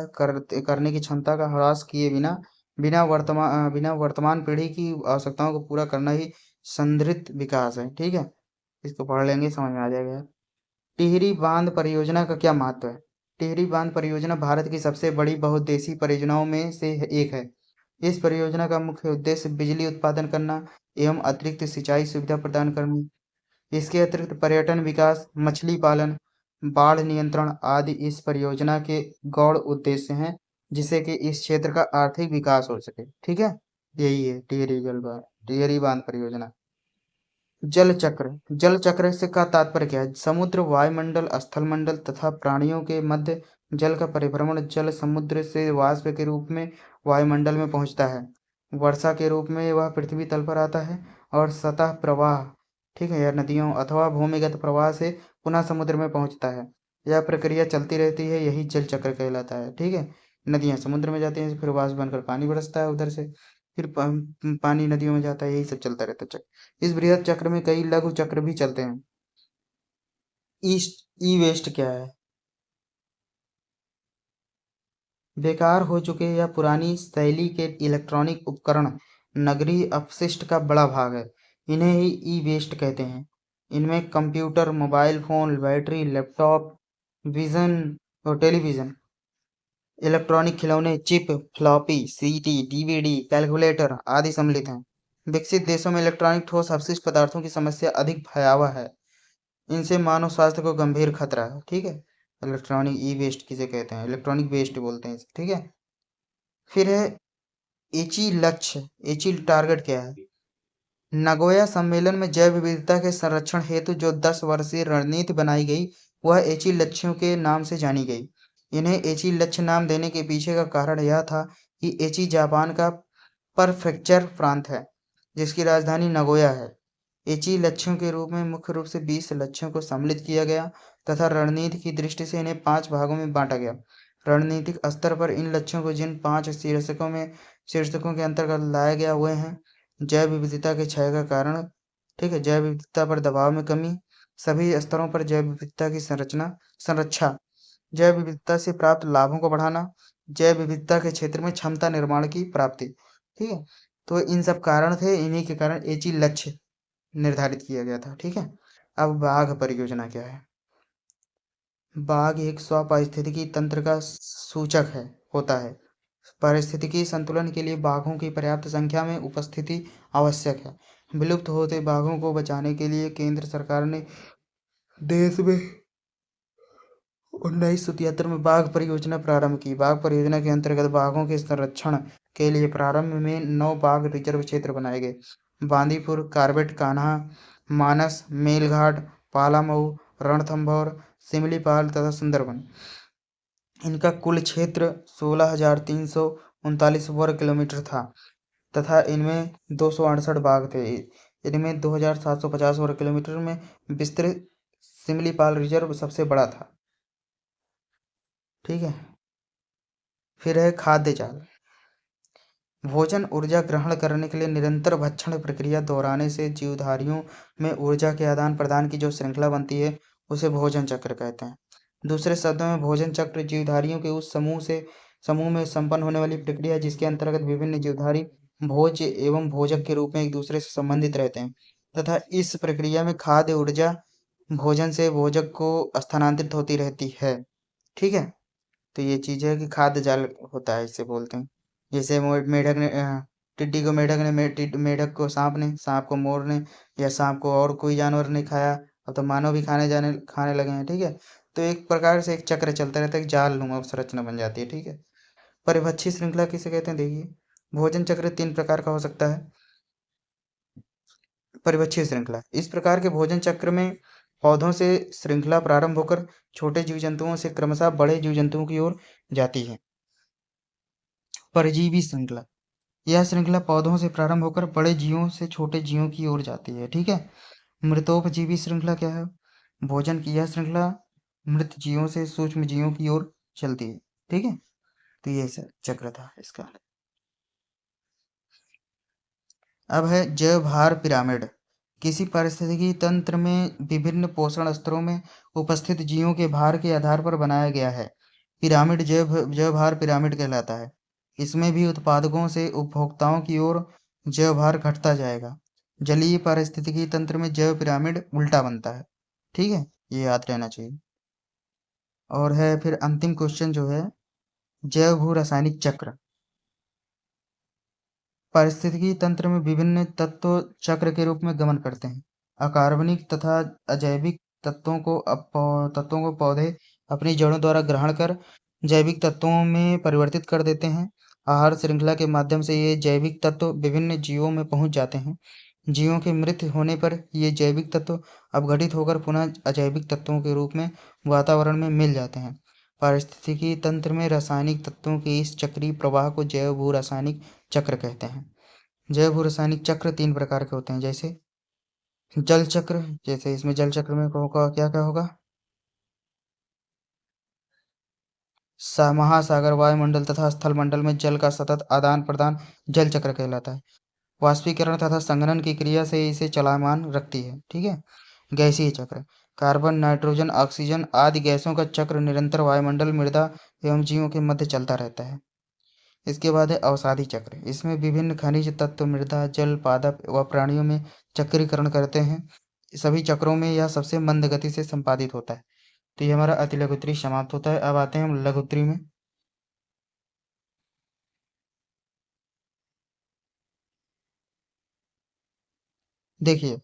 Speaker 1: करने की क्षमता का ह्रास किए बिना बिना वर्तमान पीढ़ी की आवश्यकताओं को पूरा करना ही संदृढ़ विकास है। ठीक है? इसको पढ़ लेंगे, समझ में आ जाएगा। टिहरी बांध परियोजना का क्या महत्व है? टिहरी बांध परियोजना भारत की सबसे बड़ी बहुउद्देशीय परियोजनाओं में से एक है। इस परियोजना का मुख्य उद्देश्य बिजली उत्पादन करना एवं अतिरिक्त सिंचाई सुविधा प्रदान करना। इसके अतिरिक्त पर्यटन विकास, मछली पालन, बाढ़ नियंत्रण आदि इस परियोजना के गौड़ उद्देश्य हैं, जिससे कि इस क्षेत्र का आर्थिक विकास हो सके। ठीक है? यही है टिहरी बांध परियोजना। जल चक्र। जल चक्र से का तात्पर्य क्या है? समुद्र, वायुमंडल, स्थलमंडल तथा प्राणियों के मध्य जल का परिभ्रमण। जल समुद्र से वाष्प के रूप में वायुमंडल में पहुंचता है। वर्षा के रूप में वह पृथ्वी तल पर आता है और सतह प्रवाह, ठीक है, या नदियों अथवा भूमिगत प्रवाह से पुनः समुद्र में पहुंचता है। यह प्रक्रिया चलती रहती है, यही जल चक्र कहलाता है। ठीक है? नदियां समुद्र में जाती हैं, फिर वाष्प बनकर पानी बरसता है उधर से, फिर पानी नदियों में जाता है, यही सब चलता रहता है चक्र। इस बृहद चक्र में कई लघु चक्र भी चलते हैं। ईस्ट ई वेस्ट क्या है? बेकार हो चुके या पुरानी शैली के इलेक्ट्रॉनिक उपकरण नगरीय अपशिष्ट का बड़ा भाग है। इन्हें ही ई वेस्ट कहते हैं। इनमें computer, mobile phone, battery, laptop, vision और टेलीविजन, इलेक्ट्रॉनिक खिलौने, chip, floppy, CD, DVD, calculator आदि सम्मिलित हैं। विकसित देशों में इलेक्ट्रॉनिक ठोस अपशिष्ट पदार्थों की समस्या अधिक भयावह है। इनसे मानव स्वास्थ्य को गंभीर खतरा है। ठीक है? इलेक्ट्रॉनिक ई वेस्ट किसे कहते हैं? इलेक्ट्रॉनिक वेस्ट बोलते हैं इसे। ठीक है? फिर है एची लक्ष्य। एची टारगेट क्या है? नगोया सम्मेलन में जैव विविधता के संरक्षण हेतु जो 10 वर्षीय रणनीति बनाई गई, वह एची लक्ष्यों के नाम से जानी गई। इन्हें एची लक्ष्य नाम देने के पीछे का कारण यह था कि एची जापान का प्रेफ्रेक्चर प्रांत है, जिसकी राजधानी नगोया है। एची लक्ष्यों के रूप में मुख्य रूप से 20 लक्ष्यों को सम्मिलित किया गया तथा रणनीति की दृष्टि से इन्हें 5 भागों में बांटा गया। रणनीतिक स्तर पर इन लक्ष्यों को जिन 5 शीर्षकों के अंतर्गत लाया गया हुए हैं: जैव विविधता के क्षय का कारण, ठीक है, जैव विविधता पर दबाव में कमी, सभी स्तरों पर जैव विविधता की संरक्षा, जैव विविधता से प्राप्त लाभों को बढ़ाना, जैव विविधता के क्षेत्र में क्षमता निर्माण की प्राप्ति। ठीक है? तो इन सब कारण थे, इन्हीं के कारण एची लक्ष्य निर्धारित किया गया था। ठीक है? अब बाघ परियोजना क्या है? बाघ एक स्व-पारिस्थितिकी तंत्र का सूचक है होता है। पारिस्थितिकी संतुलन के लिए बाघों की पर्याप्त संख्या में उपस्थिति आवश्यक है। विलुप्त होते बाघों को बचाने के लिए केंद्र सरकार ने देश में 1973 में बाघ परियोजना प्रारंभ की। बाघ परियोजना के अंतर्गत बाघों के संरक्षण के लिए प्रारंभ में 9 बाघ रिजर्व क्षेत्र बनाए गए: बांदीपुर, कार्बेट, कान्हा, मानस, मेलघाट, पालामऊ, रणथंभौर, सिमलीपाल तथा सुंदरबन। इनका कुल क्षेत्र 16,339 वर्ग किलोमीटर था तथा इनमें 268 बाघ थे। इनमें 2,750 वर्ग किलोमीटर में विस्तृत सिमलीपाल रिजर्व सबसे बड़ा था। ठीक है? फिर है खाद्य जाल। भोजन ऊर्जा ग्रहण करने के लिए निरंतर भक्षण प्रक्रिया दोहराने से जीवधारियों में ऊर्जा के आदान प्रदान की जो श्रृंखला बनती है, उसे भोजन चक्र कहते हैं। दूसरे शब्दों में भोजन चक्र जीवधारियों के उस समूह में संपन्न होने वाली प्रक्रिया है जिसके अंतर्गत विभिन्न जीवधारी भोज एवं भोजक के रूप में एक दूसरे से संबंधित रहते हैं तथा इस प्रक्रिया में खाद्य ऊर्जा भोजन से भोजक को स्थानांतरित होती रहती है। ठीक है? तो ये चीज़ है कि खाद्य जाल होता है इसे बोलते हैं। जैसे मेढक ने टिड्डी को मेढक ने मेढक को सांप ने, सांप को मोर ने, या सांप को और कोई जानवर ने खाया। अब तो मानव भी खाने लगे हैं। ठीक है? तो एक प्रकार से एक चक्र चलता रहता है, एक जाल नुमा संरचना बन जाती है। ठीक है? परिपक्षी श्रृंखला किसे कहते हैं? देखिए, भोजन चक्र तीन प्रकार का हो सकता है। परिपक्षीय श्रृंखला, इस प्रकार के भोजन चक्र में पौधों से श्रृंखला प्रारंभ होकर छोटे जीव जंतुओं से क्रमशः बड़े जीव जंतुओं की ओर जाती है। परजीवी श्रृंखला, यह श्रृंखला पौधों से प्रारंभ होकर बड़े जीवों से छोटे जीवों की ओर जाती है। ठीक है? मृतोपजीवी श्रृंखला क्या है? भोजन की यह श्रृंखला मृत जीवों से सूक्ष्म जीवों की ओर चलती है। ठीक है? तो ये चक्र था इसका। अब है जैव भार पिरामिड। किसी पारिस्थितिकी तंत्र में विभिन्न पोषण स्तरों में उपस्थित जीवों के भार के आधार पर बनाया गया है। पिरामिड जैव भार पिरामिड कहलाता है। इसमें भी उत्पादकों से उपभोक्ताओं की ओर जैव भार घटता जाएगा। जलीय पारिस्थितिकी तंत्र में जैव पिरामिड उल्टा बनता है। ठीक है? ये याद रहना चाहिए। और है फिर अंतिम क्वेश्चन जो है, जैव भू रासायनिक चक्र। पारिस्थितिकी तंत्र में विभिन्न तत्व चक्र के रूप में गमन करते हैं। अकार्बनिक तथा अजैविक तत्वों को पौधे अपनी जड़ों द्वारा ग्रहण कर जैविक तत्वों में परिवर्तित कर देते हैं। आहार श्रृंखला के माध्यम से ये जैविक तत्व विभिन्न जीवों में पहुंच जाते हैं। जीवों के मृत होने पर ये जैविक तत्व अपघटित होकर पुनः अजैविक तत्वों के रूप में वातावरण में मिल जाते हैं। पारिस्थितिकी तंत्र में रासायनिक तत्वों के इस चक्रीय प्रवाह को जैव भू रासायनिक चक्र कहते हैं। जैव भू रासायनिक चक्र तीन प्रकार के होते हैं। जैसे जल चक्र, जैसे इसमें जल चक्र में होगा क्या क्या होगा? महासागर, वायुमंडल तथा स्थल मंडल में जल का सतत आदान प्रदान जल चक्र कहलाता है। वाष्पीकरण तथा संघनन की क्रिया से इसे चलायमान रखती है। ठीक है? गैसीय चक्र, कार्बन, नाइट्रोजन, ऑक्सीजन आदि गैसों का चक्र निरंतर वायुमंडल, मृदा एवं जीवों के मध्य चलता रहता है। इसके बाद है अवसादी चक्र। इसमें विभिन्न खनिज तत्व मृदा, जल, पादप व प्राणियों में चक्रीकरण करते हैं। सभी चक्रों में यह सबसे मंद गति से संपादित होता है। तो ये हमारा अति लघुत्तरी समाप्त होता है। अब आते हैं हम लघुत्तरी में। देखिए,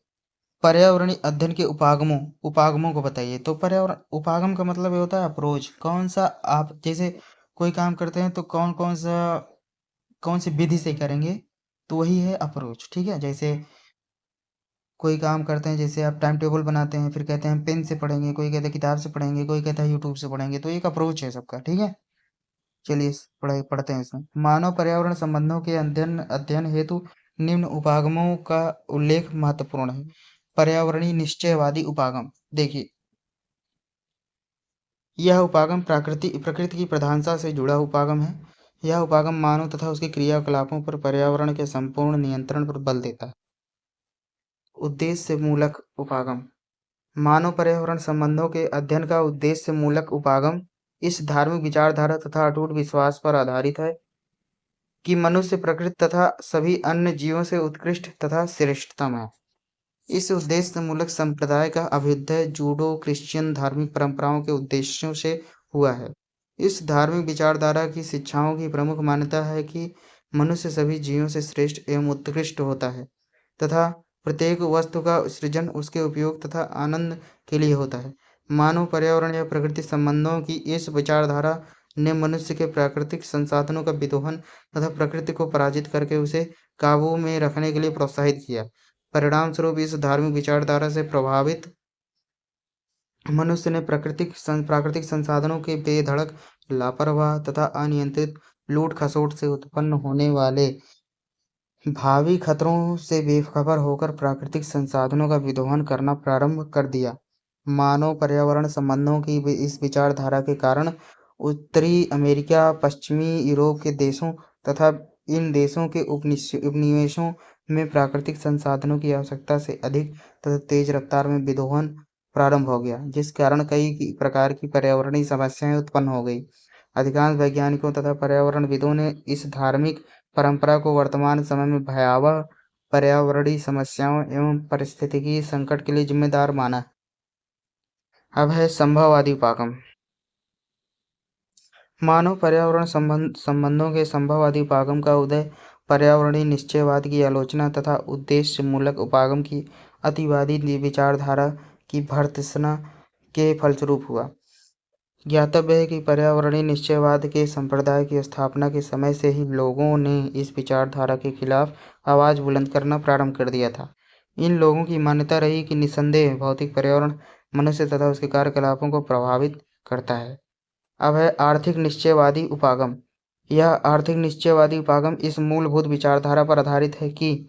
Speaker 1: पर्यावरणीय अध्ययन के उपागमों को बताइए। तो पर्यावरण उपागम का मतलब ये होता है अप्रोच। कौन सा आप जैसे कोई काम करते हैं तो कौन सी विधि से करेंगे, तो वही है अप्रोच। ठीक है? जैसे कोई काम करते हैं, जैसे आप टाइम टेबल बनाते हैं, फिर कहते हैं पेन से पढ़ेंगे, कोई कहता है किताब से पढ़ेंगे, कोई कहता है यूट्यूब से पढ़ेंगे। तो एक अप्रोच है सबका। ठीक है? चलिए पढ़ाई पढ़ते हैं इसमें। मानव पर्यावरण संबंधों के अध्ययन अध्ययन हेतु निम्न उपागमों का उल्लेख महत्वपूर्ण है। पर्यावरणीय निश्चयवादी उपागम। देखिए, यह उपागम प्रकृति की प्रधानता से जुड़ा उपागम है। यह उपागम मानव तथा उसके क्रियाकलापों पर पर्यावरण के संपूर्ण नियंत्रण पर बल देता है। उद्देश्य मूलक उपागम, मानव पर्यावरण संबंधों के अध्ययन का उद्देश्य मूलक उपागम इस धार्मिक विचारधारा तथा अटूट विश्वास पर आधारित है कि मनुष्य प्रकृति तथा सभी अन्य जीवों से उत्कृष्ट तथा श्रेष्ठतम है। इस उद्देश्य मूलक संप्रदाय का अभ्युदय जूडो क्रिश्चियन धार्मिक परंपराओं के उद्देश्यों से हुआ है। इस धार्मिक विचारधारा की शिक्षाओं की प्रमुख मान्यता है कि मनुष्य सभी जीवों से श्रेष्ठ एवं उत्कृष्ट होता है तथा प्रत्येक वस्तु का सृजन उसके उपयोग तथा आनंद के लिए होता है। मानव पर्यावरण या प्रकृति संबंधों की इस विचारधारा ने मनुष्य के प्राकृतिक संसाधनों का विदोहन तथा प्रकृति को पराजित करके उसे काबू में रखने के लिए प्रोत्साहित किया। परिणाम स्वरूप इस धार्मिक विचारधारा से प्रभावित मनुष्य ने प्राकृतिक संसाधनों के बेधड़क, लापरवाह तथा अनियंत्रित लूट खसोट से उत्पन्न होने वाले भावी खतरों से बेखबर होकर प्राकृतिक संसाधनों का विदोहन करना प्रारंभ कर दिया। मानव पर्यावरण संबंधों की इस विचारधारा के कारण उत्तरी अमेरिका, पश्चिमी यूरोप के देशों तथा इन देशों के उपनिवेशों में प्राकृतिक संसाधनों की आवश्यकता से अधिक तथा तेज रफ्तार में विदोहन प्रारंभ हो गया, जिस कारण कई प्रकार की पर्यावरणीय समस्याएं उत्पन्न हो गई। अधिकांश वैज्ञानिकों तथा पर्यावरणविदों ने इस धार्मिक परंपरा को वर्तमान समय में भयावह पर्यावरणीय समस्याओं एवं पारिस्थितिकी संकट के लिए जिम्मेदार माना। अब है संभववादी उपागम। मानव पर्यावरण संबंधों के संभववादी उपागम का उदय पर्यावरणीय निश्चयवाद की आलोचना तथा उद्देश्य मूलक उपागम की अतिवादी विचारधारा की भर्त्सना के फलस्वरूप हुआ। ज्ञातव्य है कि पर्यावरणीय निश्चयवाद के संप्रदाय की स्थापना के समय से ही लोगों ने इस विचारधारा के खिलाफ आवाज बुलंद करना प्रारंभ कर दिया था। इन लोगों की मान्यता रही कि निस्संदेह भौतिक पर्यावरण मनुष्य तथा उसके कार्यकलापों को प्रभावित करता है। अब है आर्थिक निश्चयवादी उपागम। यह आर्थिक निश्चयवादी उपागम इस मूलभूत विचारधारा पर आधारित है कि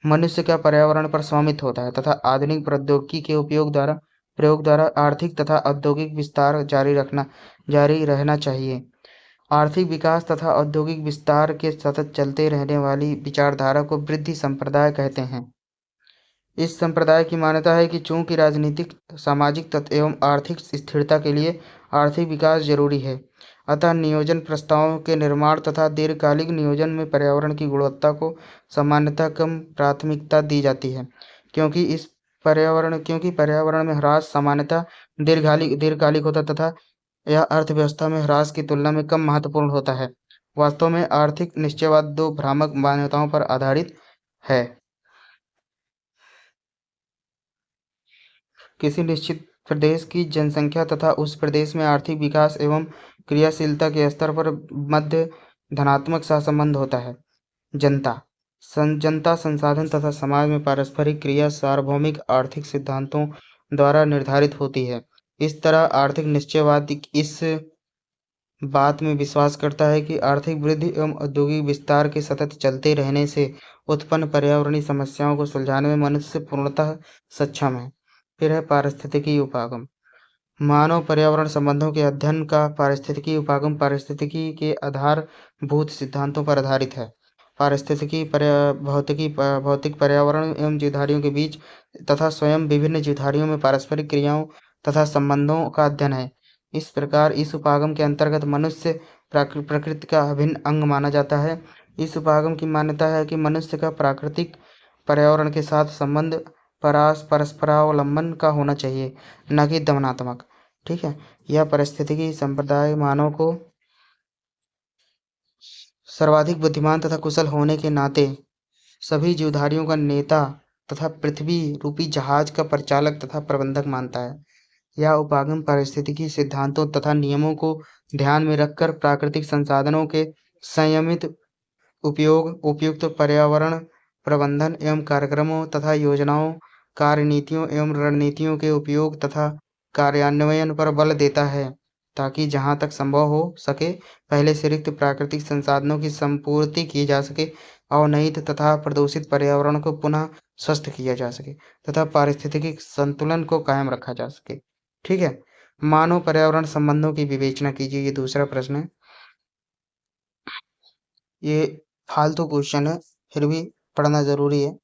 Speaker 1: मनुष्य का पर्यावरण पर स्वामित्व होता है तथा आधुनिक प्रौद्योगिकी के प्रयोग द्वारा आर्थिक तथा औद्योगिक विस्तार जारी रहना चाहिए। आर्थिक विकास तथा औद्योगिक विस्तार के सतत चलते रहने वाली विचारधारा को वृद्धि संप्रदाय कहते हैं। इस संप्रदाय की मान्यता है कि चूंकि राजनीतिक, सामाजिक एवं आर्थिक स्थिरता के लिए आर्थिक विकास जरूरी है, अतः नियोजन प्रस्तावों के निर्माण तथा दीर्घकालिक नियोजन में पर्यावरण की गुणवत्ता को सामान्यतः कम प्राथमिकता दी जाती है, क्योंकि पर्यावरण में ह्रास सामान्यतः दीर्घकालिक होता तथा यह अर्थव्यवस्था में ह्रास की तुलना में कम महत्वपूर्ण होता है। वास्तव में आर्थिक निश्चयवाद दो भ्रामक मान्यताओं पर आधारित है। किसी निश्चित प्रदेश की जनसंख्या तथा उस प्रदेश में आर्थिक विकास एवं क्रियाशीलता के स्तर पर मध्य धनात्मक सहसंबंध होता है। जनता संसाधन तथा समाज में पारस्परिक क्रिया सार्वभौमिक आर्थिक सिद्धांतों द्वारा निर्धारित होती है। इस तरह आर्थिक निश्चयवाद इस बात में विश्वास करता है कि आर्थिक वृद्धि एवं औद्योगिक विस्तार के सतत चलते रहने से उत्पन्न पर्यावरणीय समस्याओं को सुलझाने में मनुष्य पूर्णतः सक्षम है। फिर है पारिस्थितिकी उपागम। मानव पर्यावरण संबंधों के अध्ययन का पारिस्थितिकी उपागम पारिस्थितिकी के आधारभूत सिद्धांतों पर आधारित है। पारिस्थितिकी भौतिक पर्यावरण एवं जीवधारियों के बीच तथा स्वयं विभिन्न जीवधारियों में पारस्परिक क्रियाओं तथा संबंधों का अध्ययन है। इस प्रकार इस उपागम के अंतर्गत मनुष्य प्रकृति का अभिन्न अंग माना जाता है। इस उपागम की मान्यता है कि मनुष्य का प्राकृतिक पर्यावरण के साथ संबंध परस्परावलंबन का होना चाहिए, न कि दमनात्मक। ठीक है। यह पारिस्थितिकी संप्रदाय मानव को सर्वाधिक बुद्धिमान तथा कुशल होने के नाते सभी जीवधारियों का नेता तथा पृथ्वी रूपी जहाज का परिचालक तथा प्रबंधक मानता है। यह उपागम पारिस्थितिकी सिद्धांतों तथा नियमों को ध्यान में रखकर प्राकृतिक संसाधनों के संयमित उपयोग, उपयुक्त पर्यावरण प्रबंधन एवं कार्यक्रमों तथा योजनाओं, कार्यनीतियों एवं रणनीतियों के उपयोग तथा कार्यान्वयन पर बल देता है, ताकि जहाँ तक संभव हो सके पहले से रिक्त प्राकृतिक संसाधनों की संपूर्ति की जा सके, अवनहित तथा प्रदूषित पर्यावरण को पुनः स्वस्थ किया जा सके तथा पारिस्थितिकी संतुलन को कायम रखा जा सके। ठीक है। मानव पर्यावरण संबंधों की विवेचना कीजिए। ये दूसरा प्रश्न है। ये फालतू क्वेश्चन है, फिर भी पढ़ना जरूरी है।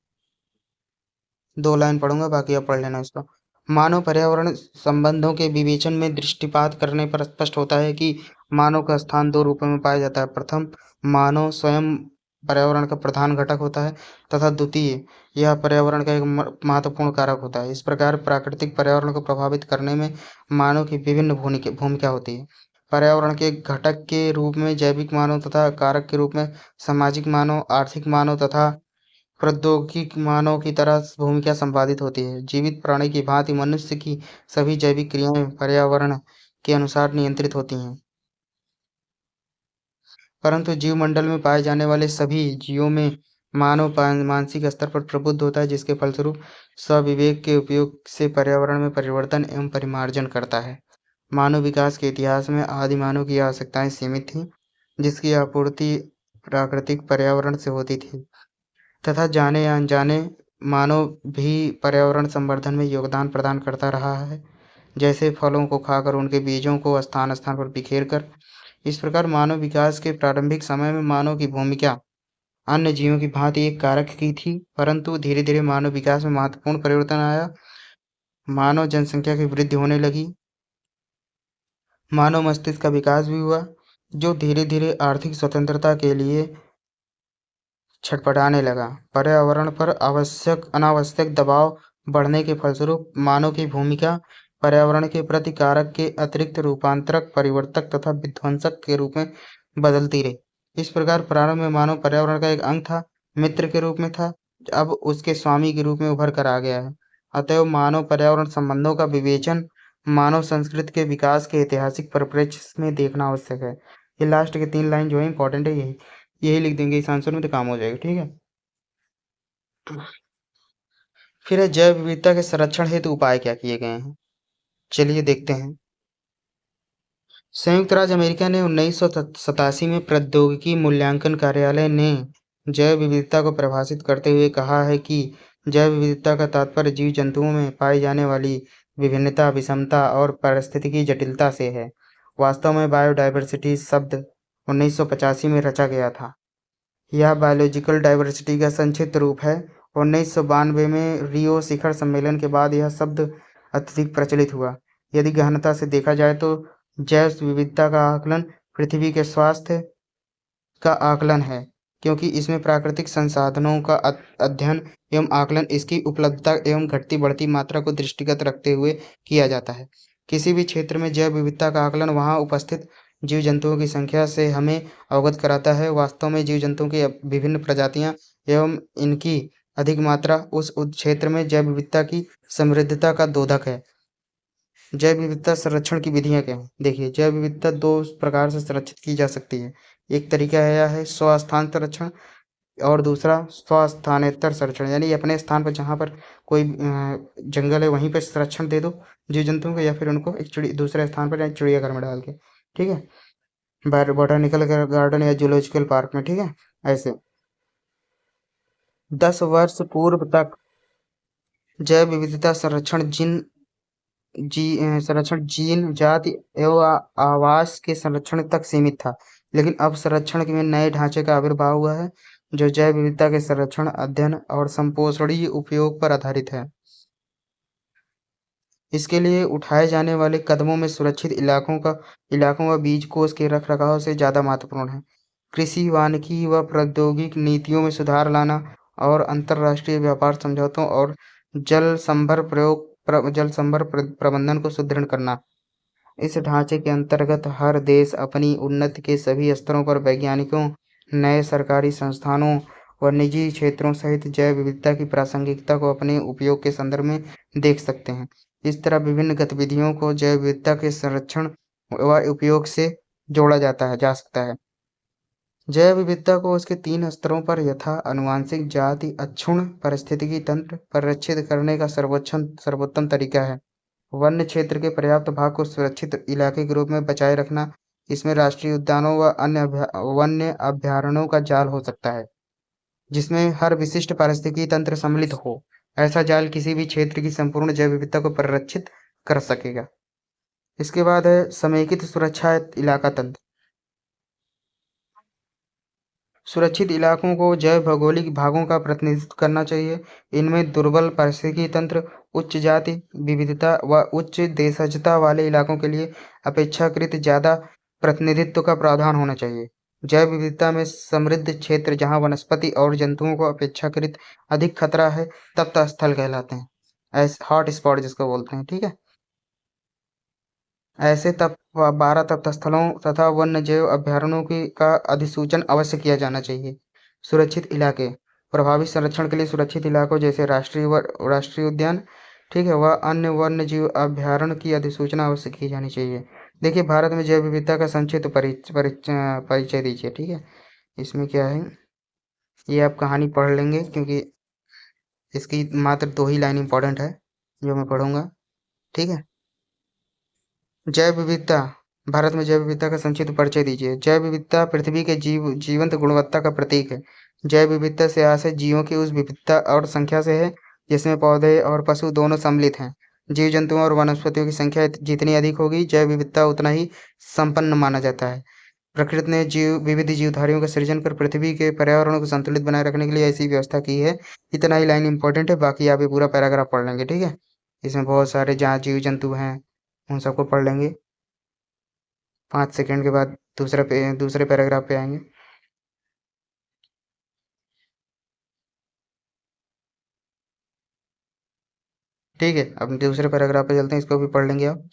Speaker 1: 2 लाइन पढ़ूंगा, बाकी आप पढ़ लेना इसको। मानव पर्यावरण संबंधों के विवेचन में दृष्टिपात करने पर स्पष्ट होता है कि मानव का स्थान 2 रूपों में पाया जाता है। प्रथम, मानव स्वयं पर्यावरण का प्रधान घटक होता है तथा द्वितीय, यह पर्यावरण का एक महत्वपूर्ण कारक होता है। इस प्रकार प्राकृतिक पर्यावरण को प्रभावित करने में मानव की विभिन्न भूमिका होती है। पर्यावरण के घटक के रूप में जैविक मानव तथा कारक के रूप में सामाजिक मानव, आर्थिक मानव तथा प्रौद्योगिक मानव की तरह भूमिका संपादित होती है। जीवित प्राणी की भांति मनुष्य की सभी जैविक क्रियाएं पर्यावरण के अनुसार नियंत्रित होती हैं, परंतु जीवमंडल में पाए जाने वाले सभी जीवों में मानव मानसिक स्तर पर प्रबुद्ध होता है, जिसके फलस्वरूप सविवेक के उपयोग से पर्यावरण में परिवर्तन एवं परिमार्जन करता है। मानव विकास के इतिहास में आदि मानव की आवश्यकताएं सीमित थीं, जिसकी आपूर्ति प्राकृतिक पर्यावरण से होती थी, तथा जाने या अनजाने मानव भी पर्यावरण संवर्धन में योगदान प्रदान करता रहा है, जैसे फलों को खाकर उनके बीजों को स्थान स्थान पर बिखेर कर। इस प्रकार मानव विकास के प्रारंभिक समय में मानव की भूमिका अन्य जीवों की भांति एक कारक की थी, परंतु धीरे धीरे मानव विकास में महत्वपूर्ण परिवर्तन आया। मानव जनसंख्या की वृद्धि होने लगी, मानव मस्तिष्क का विकास भी हुआ, जो धीरे धीरे आर्थिक स्वतंत्रता के लिए छटपटाने लगा। पर्यावरण पर आवश्यक अनावश्यक दबाव बढ़ने के फलस्वरूप मानव की भूमिका पर्यावरण के प्रति कारक के अतिरिक्त रूपांतरक, परिवर्तक तथा विध्वंसक के रूप में बदलती रही। इस प्रकार प्रारंभ में मानव पर्यावरण का एक अंग था, मित्र के रूप में था, अब उसके स्वामी के रूप में उभर कर आ गया है। अतएव मानव पर्यावरण संबंधों का विवेचन मानव संस्कृति के विकास के ऐतिहासिक परिप्रेक्ष्य में देखना आवश्यक है। ये लास्ट के 3 लाइन जो है इंपॉर्टेंट है, यही यही लिख देंगे इस आंसर में तो काम हो जाएगा, ठीक है। फिर है जैव विविधता के संरक्षण हेतु उपाय क्या किए गए हैं। चलिए देखते हैं। संयुक्त राज्य अमेरिका ने 1987 में प्रौद्योगिकी मूल्यांकन कार्यालय ने जैव विविधता को परिभाषित करते हुए कहा है कि जैव विविधता का तात्पर्य जीव जंतुओं में पाई जाने वाली विभिन्नता, विषमता और पारिस्थितिकी जटिलता से है। वास्तव में बायोडायवर्सिटी शब्द 1985 में रचा गया था। यह बायोलॉजिकल डाइवर्सिटी का संक्षिप्त रूप है। 1992 में रियो शिखर सम्मेलन के बाद यह शब्द अत्यधिक प्रचलित हुआ। यदि गहनता से देखा जाए तो जैव विविधता का आकलन पृथ्वी के स्वास्थ्य का आकलन है, क्योंकि इसमें प्राकृतिक संसाधनों का अध्ययन एवं आकलन इसकी उपलब्धता एवं घटती बढ़ती मात्रा को दृष्टिगत रखते हुए किया जाता है। किसी भी क्षेत्र में जैव विविधता का आकलन वहाँ उपस्थित जीव जंतुओं की संख्या से हमें अवगत कराता है। वास्तव में जीव जंतुओं की विभिन्न प्रजातियां एवं इनकी अधिक मात्रा उस क्षेत्र में जैव विविधता की समृद्धता का द्योतक है। जैव विविधता संरक्षण की विधियां क्या हैं? देखिए, जैव विविधता 2 प्रकार से संरक्षित की जा सकती है। एक तरीका है यह है स्वस्थान संरक्षण और दूसरा स्वस्थानेतर संरक्षण, यानी अपने स्थान पर जहाँ पर कोई जंगल है वहीं पे संरक्षण दे दो जीव जंतुओं को, या फिर उनको एक दूसरे स्थान पर या चिड़ियाघर में डाल के, ठीक है, बोटानिकल गार्डन या जूलॉजिकल पार्क में, ठीक है। ऐसे 10 वर्ष पूर्व तक जैव विविधता संरक्षण जीन जाति एवं आवास के संरक्षण तक सीमित था, लेकिन अब संरक्षण में नए ढांचे का आविर्भाव हुआ है जो जैव विविधता के संरक्षण, अध्ययन और संपोषणीय उपयोग पर आधारित है। इसके लिए उठाए जाने वाले कदमों में सुरक्षित इलाकों व बीज कोष के रखरखाव से ज़्यादा महत्वपूर्ण है। कृषि, वानिकी व प्रौद्योगिक नीतियों में सुधार लाना और अंतर्राष्ट्रीय व्यापार समझौतों और जल संभर प्रबंधन को सुदृढ़ करना। इस ढांचे के अंतर्गत हर देश अपनी उन्नति के सभी स्तरों पर वैज्ञानिकों, नए सरकारी संस्थानों व निजी क्षेत्रों सहित जैव विविधता की प्रासंगिकता को अपने उपयोग के संदर्भ में देख सकते हैं। इस तरह विभिन्न गतिविधियों को जैव विविधता के संरक्षण व उपयोग से जोड़ा जा सकता है। जैव विविधता को उसके 3 स्तरों पर यथा आनुवंशिक, जाति, अक्षुण्ण पारिस्थितिकी तंत्र परिरक्षित करने का सर्वोत्तम तरीका है। वन्य क्षेत्र के पर्याप्त भाग को सुरक्षित इलाके के रूप में बचाए रखना। इसमें राष्ट्रीय उद्यानों व अन्य वन्य अभयारण्यों का जाल हो सकता है, जिसमें हर विशिष्ट पारिस्थितिकी तंत्र सम्मिलित हो। ऐसा जाल किसी भी क्षेत्र की संपूर्ण जैव विविधता को परिरक्षित कर सकेगा। इसके बाद है समेकित सुरक्षा इलाका तंत्र। सुरक्षित इलाकों को जैव भौगोलिक भागों का प्रतिनिधित्व करना चाहिए। इनमें दुर्बल पारिस्थितिकी तंत्र, उच्च जाति विविधता व उच्च देशजता वाले इलाकों के लिए अपेक्षाकृत ज़्यादा प्रतिनिधित्व का प्रावधान होना चाहिए। जैव विविधता में समृद्ध क्षेत्र जहाँ वनस्पति और जंतुओं को अपेक्षाकृत अधिक खतरा है, तप्त स्थल कहलाते हैं। हॉट स्पॉट जिसको बोलते हैं, ठीक है। ऐसे 12 तप्तस्थलों तथा वन्यजीव अभयारण्यों का अधिसूचन अवश्य किया जाना चाहिए। सुरक्षित इलाके प्रभावी संरक्षण के लिए सुरक्षित इलाकों जैसे राष्ट्रीय उद्यान, ठीक है, वह अन्य वन्यजीव अभयारण्य की अधिसूचना अवश्य की जानी चाहिए। देखिए, भारत में जैव विविधता का संक्षिप्त परिचय दीजिए, ठीक है। इसमें क्या है, ये आप कहानी पढ़ लेंगे क्योंकि इसकी मात्र 2 ही लाइन इंपॉर्टेंट है जो मैं पढ़ूंगा, ठीक है। जैव विविधता भारत में जैव विविधता का संक्षिप्त परिचय दीजिए। जैव विविधता पृथ्वी के जीवंत गुणवत्ता का प्रतीक है। जैव विविधता से आशय जीवों की उस विविधता और संख्या से है जिसमें पौधे और पशु दोनों सम्मिलित हैं। जीव जंतुओं और वनस्पतियों की संख्या जितनी अधिक होगी, जैव विविधता उतना ही संपन्न माना जाता है। प्रकृति ने विविध जीवधारियों का सृजन कर पृथ्वी के पर्यावरण को संतुलित बनाए रखने के लिए ऐसी व्यवस्था की है। इतना ही लाइन इंपॉर्टेंट है, बाकी आप ये पूरा पैराग्राफ पढ़ लेंगे, ठीक है। इसमें बहुत सारे जहाँ जीव जंतु हैं उन सबको पढ़ लेंगे। 5 सेकंड के बाद दूसरे पैराग्राफ पे आएंगे। ठीक है, अब दूसरे पैराग्राफ पे चलते हैं, इसको भी पढ़ लेंगे आप।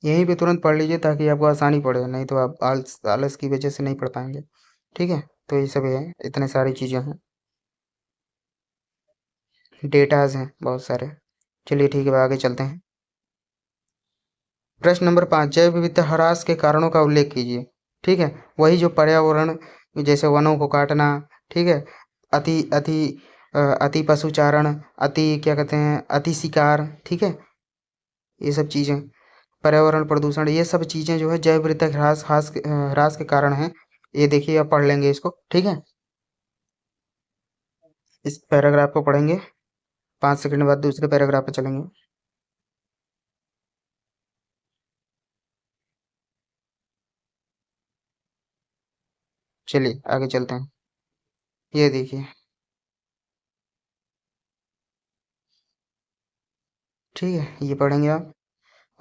Speaker 1: यहीं पे तुरंत पढ़ लीजिए ताकि आपको आसानी पड़े, नहीं तो आप आलस आलस की वजह से नहीं पढ़ पाएंगे। ठीक है, तो ये सब है, इतने सारी चीज़ें हैं, डेटाज हैं बहुत सारे। चलिए ठीक है, आगे चलते हैं। प्रश्न नंबर 5, जैव विविधता ह्रास के कारणों का उल्लेख कीजिए। ठीक है, वही जो पर्यावरण, जैसे वनों को काटना, ठीक है, अति अति अति पशुचारण, अति क्या कहते हैं, अति शिकार, ठीक है, ये सब चीज़ें, पर्यावरण प्रदूषण, ये सब चीज़ें जो है जैव विविधता ह्रास के कारण हैं। ये देखिए, आप पढ़ लेंगे इसको, ठीक है। इस पैराग्राफ को पढ़ेंगे, 5 सेकंड बाद दूसरे पैराग्राफ पे चलेंगे। चलिए आगे चलते हैं। ये देखिए, ठीक है, ये पढ़ेंगे आप,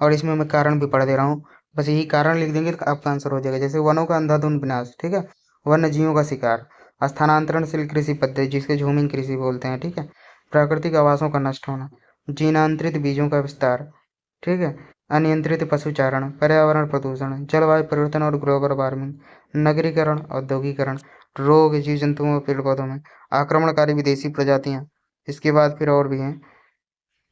Speaker 1: और इसमें मैं कारण भी पढ़ दे रहा हूँ। बस यही कारण लिख देंगे तो आपका आंसर हो जाएगा। जैसे वनों का अंधाधुंध विनाश, ठीक है, वन्य जीवों का शिकार, स्थानांतरणशील कृषि पद्धति जिसके झूमिंग कृषि बोलते हैं, ठीक है, प्राकृतिक आवासों का नष्ट होना, जीनांतरित बीजों का विस्तार, ठीक है, अनियंत्रित पशुचारण, पर्यावरण प्रदूषण, जलवायु परिवर्तन और ग्लोबल वार्मिंग, नगरीकरण, औद्योगिकरण, रोग जीव जंतुओं और पेड़ पौधों में, आक्रमणकारी विदेशी प्रजातियां, इसके बाद फिर और भी हैं,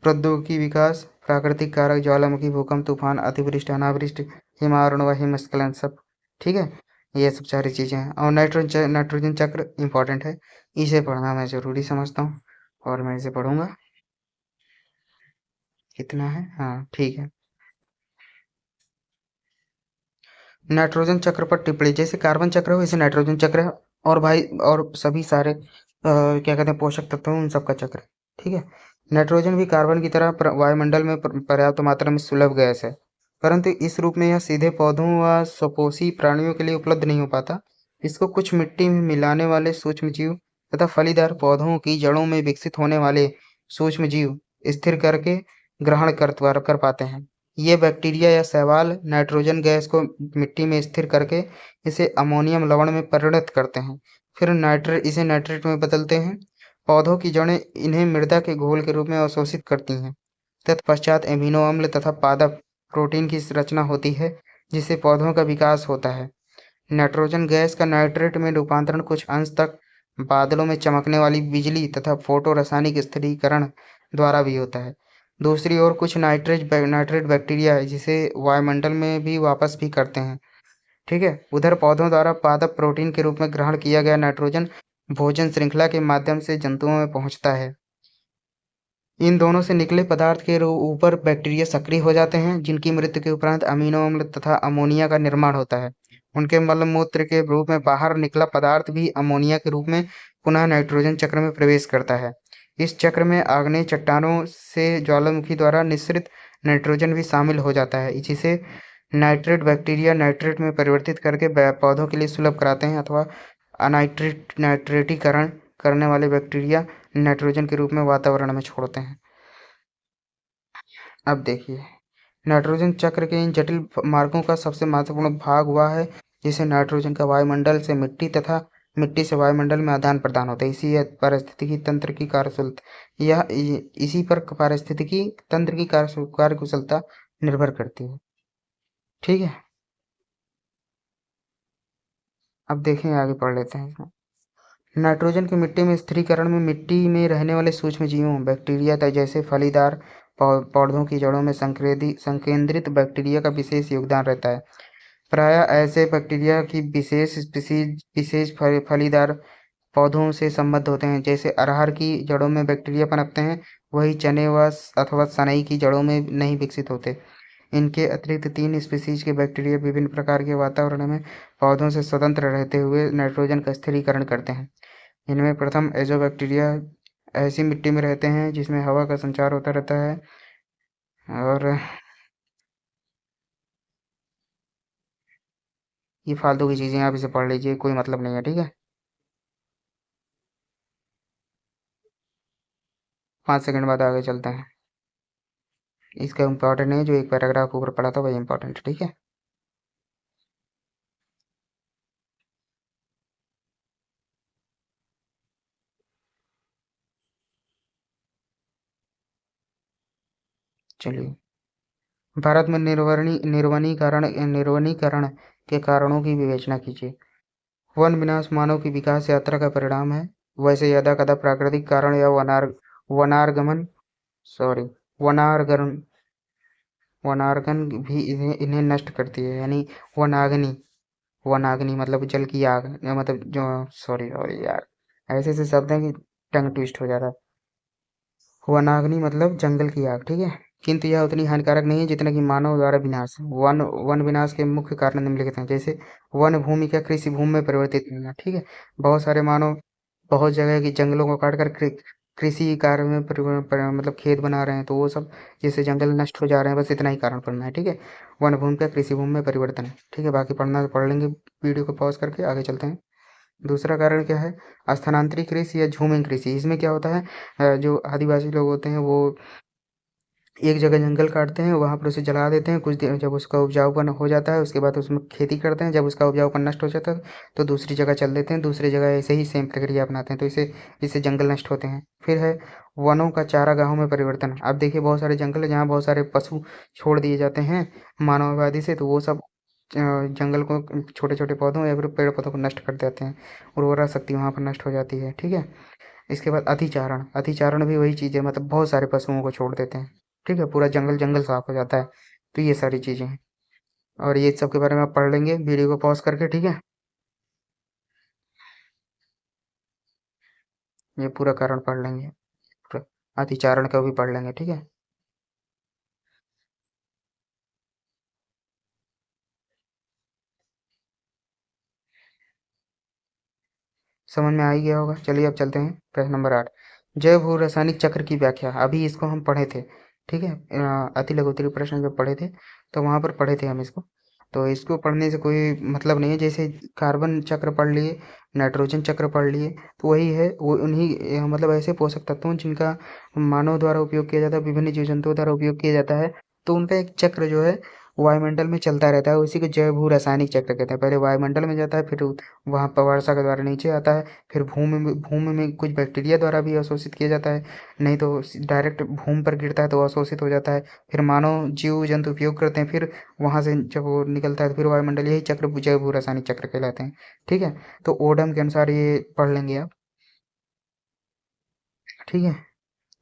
Speaker 1: प्रौद्योगिकी विकास, प्राकृतिक कारक, ज्वालामुखी, भूकंप, तूफान, अतिवृष्टि, अनावृष्टि, हिमावरण व हिमस्खलन, सब, ठीक है, ये सब सारी चीज़ें हैं। और नाइट्रोजन चक्र इम्पोर्टेंट है, इसे पढ़ना मैं ज़रूरी समझता हूँ, और मैं इसे पढ़ूंगा। कितना है, हाँ ठीक है। नाइट्रोजन चक्र पर टिप्पणी, जैसे कार्बन चक्र है वैसे नाइट्रोजन चक्र है, और भाई और सभी सारे क्या कहते हैं, पोषक तत्व हैं, उन सब का चक्र है, ठीक है। नाइट्रोजन भी कार्बन की तरह वायुमंडल में पर्याप्त मात्रा में सुलभ गैस है, परंतु इस रूप में यह सीधे पौधों व स्वपोषी प्राणियों के लिए उपलब्ध नहीं हो पाता। इसको कुछ मिट्टी में मिलाने वाले सूक्ष्म जीव तथा फलीदार पौधों की जड़ों में विकसित होने वाले सूक्ष्म जीव स्थिर करके ग्रहण कर पाते हैं। ये बैक्टीरिया या शैवाल नाइट्रोजन गैस को मिट्टी में स्थिर करके इसे अमोनियम लवण में परिणत करते हैं, फिर इसे नाइट्रेट में बदलते हैं। पौधों की जड़ें इन्हें मृदा के घोल के रूप में अवशोषित करती हैं। तत्पश्चात एमिनो अम्ल तथा पादप प्रोटीन की रचना होती है, जिससे पौधों का विकास होता है। नाइट्रोजन गैस का नाइट्रेट में रूपांतरण कुछ अंश तक बादलों में चमकने वाली बिजली तथा फोटो रासायनिक स्थिरीकरण द्वारा भी होता है। दूसरी ओर कुछ नाइट्रेट बैक्टीरिया है जिसे वायुमंडल में भी वापस भी करते हैं, ठीक है। उधर पौधों द्वारा पादप प्रोटीन के रूप में ग्रहण किया गया नाइट्रोजन भोजन श्रृंखला के माध्यम से जंतुओं में पहुंचता है। इन दोनों से निकले पदार्थ के ऊपर बैक्टीरिया सक्रिय हो जाते हैं, जिनकी मृत्यु के उपरांत अमीनो अम्ल तथा अमोनिया का निर्माण होता है। उनके मल मूत्र के रूप में बाहर निकला पदार्थ भी अमोनिया के रूप में पुनः नाइट्रोजन चक्र में प्रवेश करता है। इस चक्र में आग्नेय चट्टानों से ज्वालामुखी द्वारा निःसृत नाइट्रोजन भी शामिल हो जाता है, जिसे नाइट्रेट बैक्टीरिया नाइट्रेट में परिवर्तित करके पौधों के लिए सुलभ कराते हैं, अथवा नाइट्रेटीकरण करने वाले बैक्टीरिया नाइट्रोजन के रूप में वातावरण में छोड़ते हैं। अब देखिए, नाइट्रोजन चक्र के इन जटिल मार्गों का सबसे महत्वपूर्ण भाग हुआ है जिसे नाइट्रोजन का वायुमंडल से मिट्टी तथा मिट्टी से वायुमंडल में आदान प्रदान होता है। पारिस्थितिकी तंत्र की कार्यकुशलता इसी पर पारिस्थितिकी तंत्र की कार्यकुशलता निर्भर करती है, ठीक है। अब देखें, आगे पढ़ लेते हैं इसमें। नाइट्रोजन के मिट्टी में स्थिरीकरण में मिट्टी में रहने वाले सूक्ष्म जीवों बैक्टीरिया जैसे फलीदार पौधों की जड़ों में संकेंद्रित बैक्टीरिया का विशेष योगदान रहता है। प्रायः ऐसे बैक्टीरिया की विशेष फलीदार पौधों से संबद्ध होते हैं, जैसे अरहर की जड़ों में बैक्टीरिया पनपते हैं, वही चने व अथवा सनई की जड़ों में नहीं विकसित होते। इनके अतिरिक्त 3 स्पीशीज के बैक्टीरिया विभिन्न प्रकार के वातावरण में पौधों से स्वतंत्र रहते हुए नाइट्रोजन का स्थिरीकरण करते हैं। इनमें प्रथम एजोबैक्टीरिया ऐसी मिट्टी में रहते हैं जिसमें हवा का संचार होता रहता है, और ये फालतू की चीज़ें आप इसे पढ़ लीजिए, कोई मतलब नहीं है, ठीक है। 5 सेकंड बाद आगे चलते हैं। इसका इम्पोर्टेंट नहीं है, जो एक पैराग्राफ ऊपर पढ़ा था वही इम्पोर्टेंट है, ठीक है। चलिए, भारत में निर्वनीकरण के कारणों की विवेचना कीजिए। वन विनाश मानव की विकास यात्रा का परिणाम है। वैसे यदाकदा प्राकृतिक कारण या वनार्गमन सॉरी वनार्गन वनार्गन भी इन्हें नष्ट करती है, यानी वनाग्नि। वनाग्नि मतलब जल की आग, या मतलब जो, सॉरी सॉरी यार, ऐसे ऐसे शब्द हैं कि टंग ट्विस्ट हो जाता है। वनाग्नि मतलब जंगल की आग, ठीक है। किंतु यह उतनी हानिकारक नहीं है जितना कि मानव द्वारा विनाश। वन वन विनाश के मुख्य कारण निम्नलिखित हैं, जैसे वन भूमि का कृषि भूमि में परिवर्तित होना, ठीक है। बहुत सारे मानव बहुत जगह की जंगलों को काट कर कृषि कार्य में मतलब खेत बना रहे हैं, तो वो सब जिससे जंगल नष्ट हो जा रहे हैं, बस इतना ही कारण पढ़ना है, ठीक है। वन भूमि का कृषि भूमि में परिवर्तन है, ठीक है। बाकी पढ़ना तो पढ़ लेंगे, वीडियो को पॉज करके आगे चलते हैं। दूसरा कारण क्या है? स्थानांतरित कृषि या झूमिंग कृषि। इसमें क्या होता है, जो आदिवासी लोग होते हैं वो एक जगह जंगल काटते हैं, वहाँ पर उसे जला देते हैं, कुछ दिन जब उसका उपजाऊपन हो जाता है उसके बाद उसमें खेती करते हैं, जब उसका उपजाऊपन नष्ट हो जाता है तो दूसरी जगह चल देते हैं, दूसरी जगह ऐसे ही सेम प्रक्रिया अपनाते हैं, तो इससे जंगल नष्ट होते हैं। फिर है वनों का चारागाहों में परिवर्तन। अब देखिए बहुत सारे जंगल है जहाँ बहुत सारे पशु छोड़ दिए जाते हैं मानववादी से, तो वो सब जंगल को, छोटे छोटे पौधों या फिर पेड़ पौधों को नष्ट कर देते हैं, उर्वरा शक्ति वहाँ पर नष्ट हो जाती है, ठीक है। इसके बाद अतिचारण। अतिचारण भी वही चीज़ है, मतलब बहुत सारे पशुओं को छोड़ देते हैं, ठीक है, पूरा जंगल जंगल साफ हो जाता है। तो ये सारी चीज़ें हैं, और ये सब के बारे में आप पढ़ लेंगे वीडियो को पॉज करके, ठीक है। ये पूरा कारण पढ़ लेंगे, पूरा अतिचारण का भी पढ़ लेंगे, ठीक है। समझ में आ ही गया होगा। चलिए अब चलते हैं प्रश्न नंबर 8। जैव भू रासायनिक चक्र की व्याख्या। अभी इसको हम पढ़े थे, ठीक है। अति लघुत्तरीय प्रश्न जब पढ़े थे तो वहाँ पर पढ़े थे हम इसको। तो इसको पढ़ने से कोई मतलब नहीं है, जैसे कार्बन चक्र पढ़ लिए, नाइट्रोजन चक्र पढ़ लिए, तो वही है, वो उन्हीं मतलब ऐसे पोषक तत्वों जिनका मानव द्वारा उपयोग किया जाता है, विभिन्न जीव जंतुओं द्वारा उपयोग किया जाता है, तो उनका एक चक्र जो है वायुमंडल में चलता रहता है, उसी को जैव भू रासायनिक चक्र कहते हैं। पहले वायुमंडल में जाता है, फिर वहाँ पर वर्षा के द्वारा नीचे आता है, फिर भूमि में कुछ बैक्टीरिया द्वारा भी अवशोषित किया जाता है, नहीं तो डायरेक्ट भूमि पर गिरता है तो अवशोषित हो जाता है, फिर मानव जीव जंतु उपयोग करते हैं, फिर वहाँ से जब वो निकलता है तो फिर वायुमंडल, यही चक्र जैव भू रासायनिक चक्र कहलाते हैं, ठीक है। तो ओडम के अनुसार ये पढ़ लेंगे आप, ठीक है।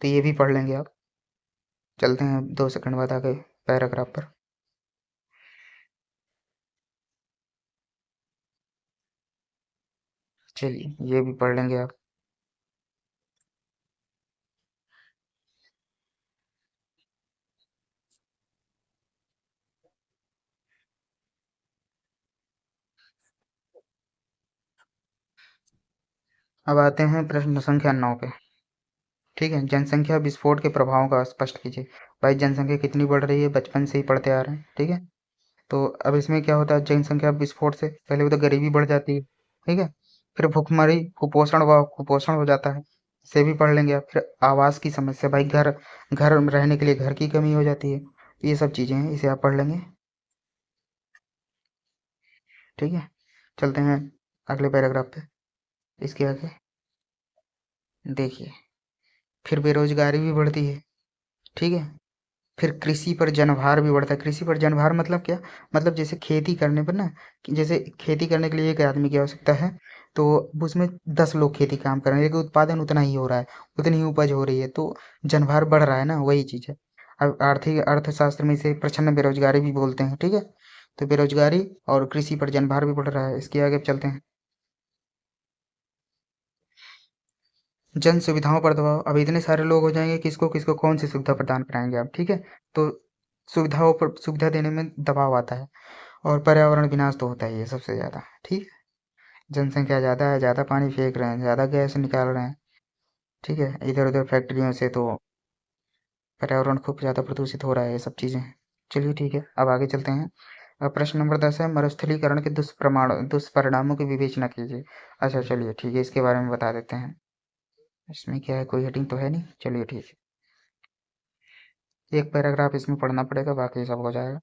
Speaker 1: तो ये भी पढ़ लेंगे आप। चलते हैं 2 सेकंड बाद आगे पैराग्राफ पर। चलिए ये भी पढ़ लेंगे आप। अब आते हैं प्रश्न संख्या 9 पे, ठीक है। जनसंख्या विस्फोट के प्रभावों का स्पष्ट कीजिए। भाई जनसंख्या कितनी बढ़ रही है, बचपन से ही पढ़ते आ रहे हैं, ठीक है। तो अब इसमें क्या होता है, जनसंख्या विस्फोट से पहले वो तो गरीबी बढ़ जाती है, ठीक है। फिर भुखमरी, कुपोषण हो जाता है, इसे भी पढ़ लेंगे आप। फिर आवास की समस्या, भाई घर घर रहने के लिए घर की कमी हो जाती है, तो ये सब चीज़ें हैं, इसे आप पढ़ लेंगे, ठीक है। चलते हैं अगले पैराग्राफ पे। इसके आगे देखिए, फिर बेरोजगारी भी बढ़ती है, ठीक है। फिर कृषि पर जनभार भी बढ़ता है। कृषि पर जनभार मतलब क्या? मतलब जैसे खेती करने पर ना, कि जैसे खेती करने के लिए एक आदमी की आवश्यकता है, तो अब उसमें 10 लोग खेती काम कर रहे हैं, लेकिन उत्पादन उतना ही हो रहा है, उतनी ही उपज हो रही है, तो जनभार बढ़ रहा है ना, वही चीज़ है। अब आर्थिक अर्थशास्त्र में इसे प्रछन्न बेरोजगारी भी बोलते हैं, ठीक है। तो बेरोजगारी और कृषि पर जनभार भी बढ़ रहा है। इसके आगे अब चलते हैं। जन सुविधाओं पर दबाव। अब इतने सारे लोग हो जाएंगे, किसको किसको कौन सी सुविधा प्रदान कराएंगे आप, ठीक है। तो सुविधाओं पर सुविधा देने में दबाव आता है, और पर्यावरण विनाश तो होता ही है सबसे ज़्यादा, ठीक है। जनसंख्या ज़्यादा है, ज़्यादा पानी फेंक रहे हैं, ज़्यादा गैस निकाल रहे हैं, ठीक है, इधर उधर फैक्ट्रियों से, तो पर्यावरण खूब ज़्यादा प्रदूषित हो रहा है, ये सब चीज़ें। चलिए ठीक है, अब आगे चलते हैं। अब प्रश्न नंबर 10 है, मरुस्थलीकरण के दुष्परिणामों की विवेचना कीजिए। अच्छा चलिए ठीक है, इसके बारे में बता देते हैं। इसमें क्या है, कोई हेडिंग तो है नहीं, चलिए ठीक है। एक पैराग्राफ इसमें पढ़ना पड़ेगा, बाकी सब हो जाएगा।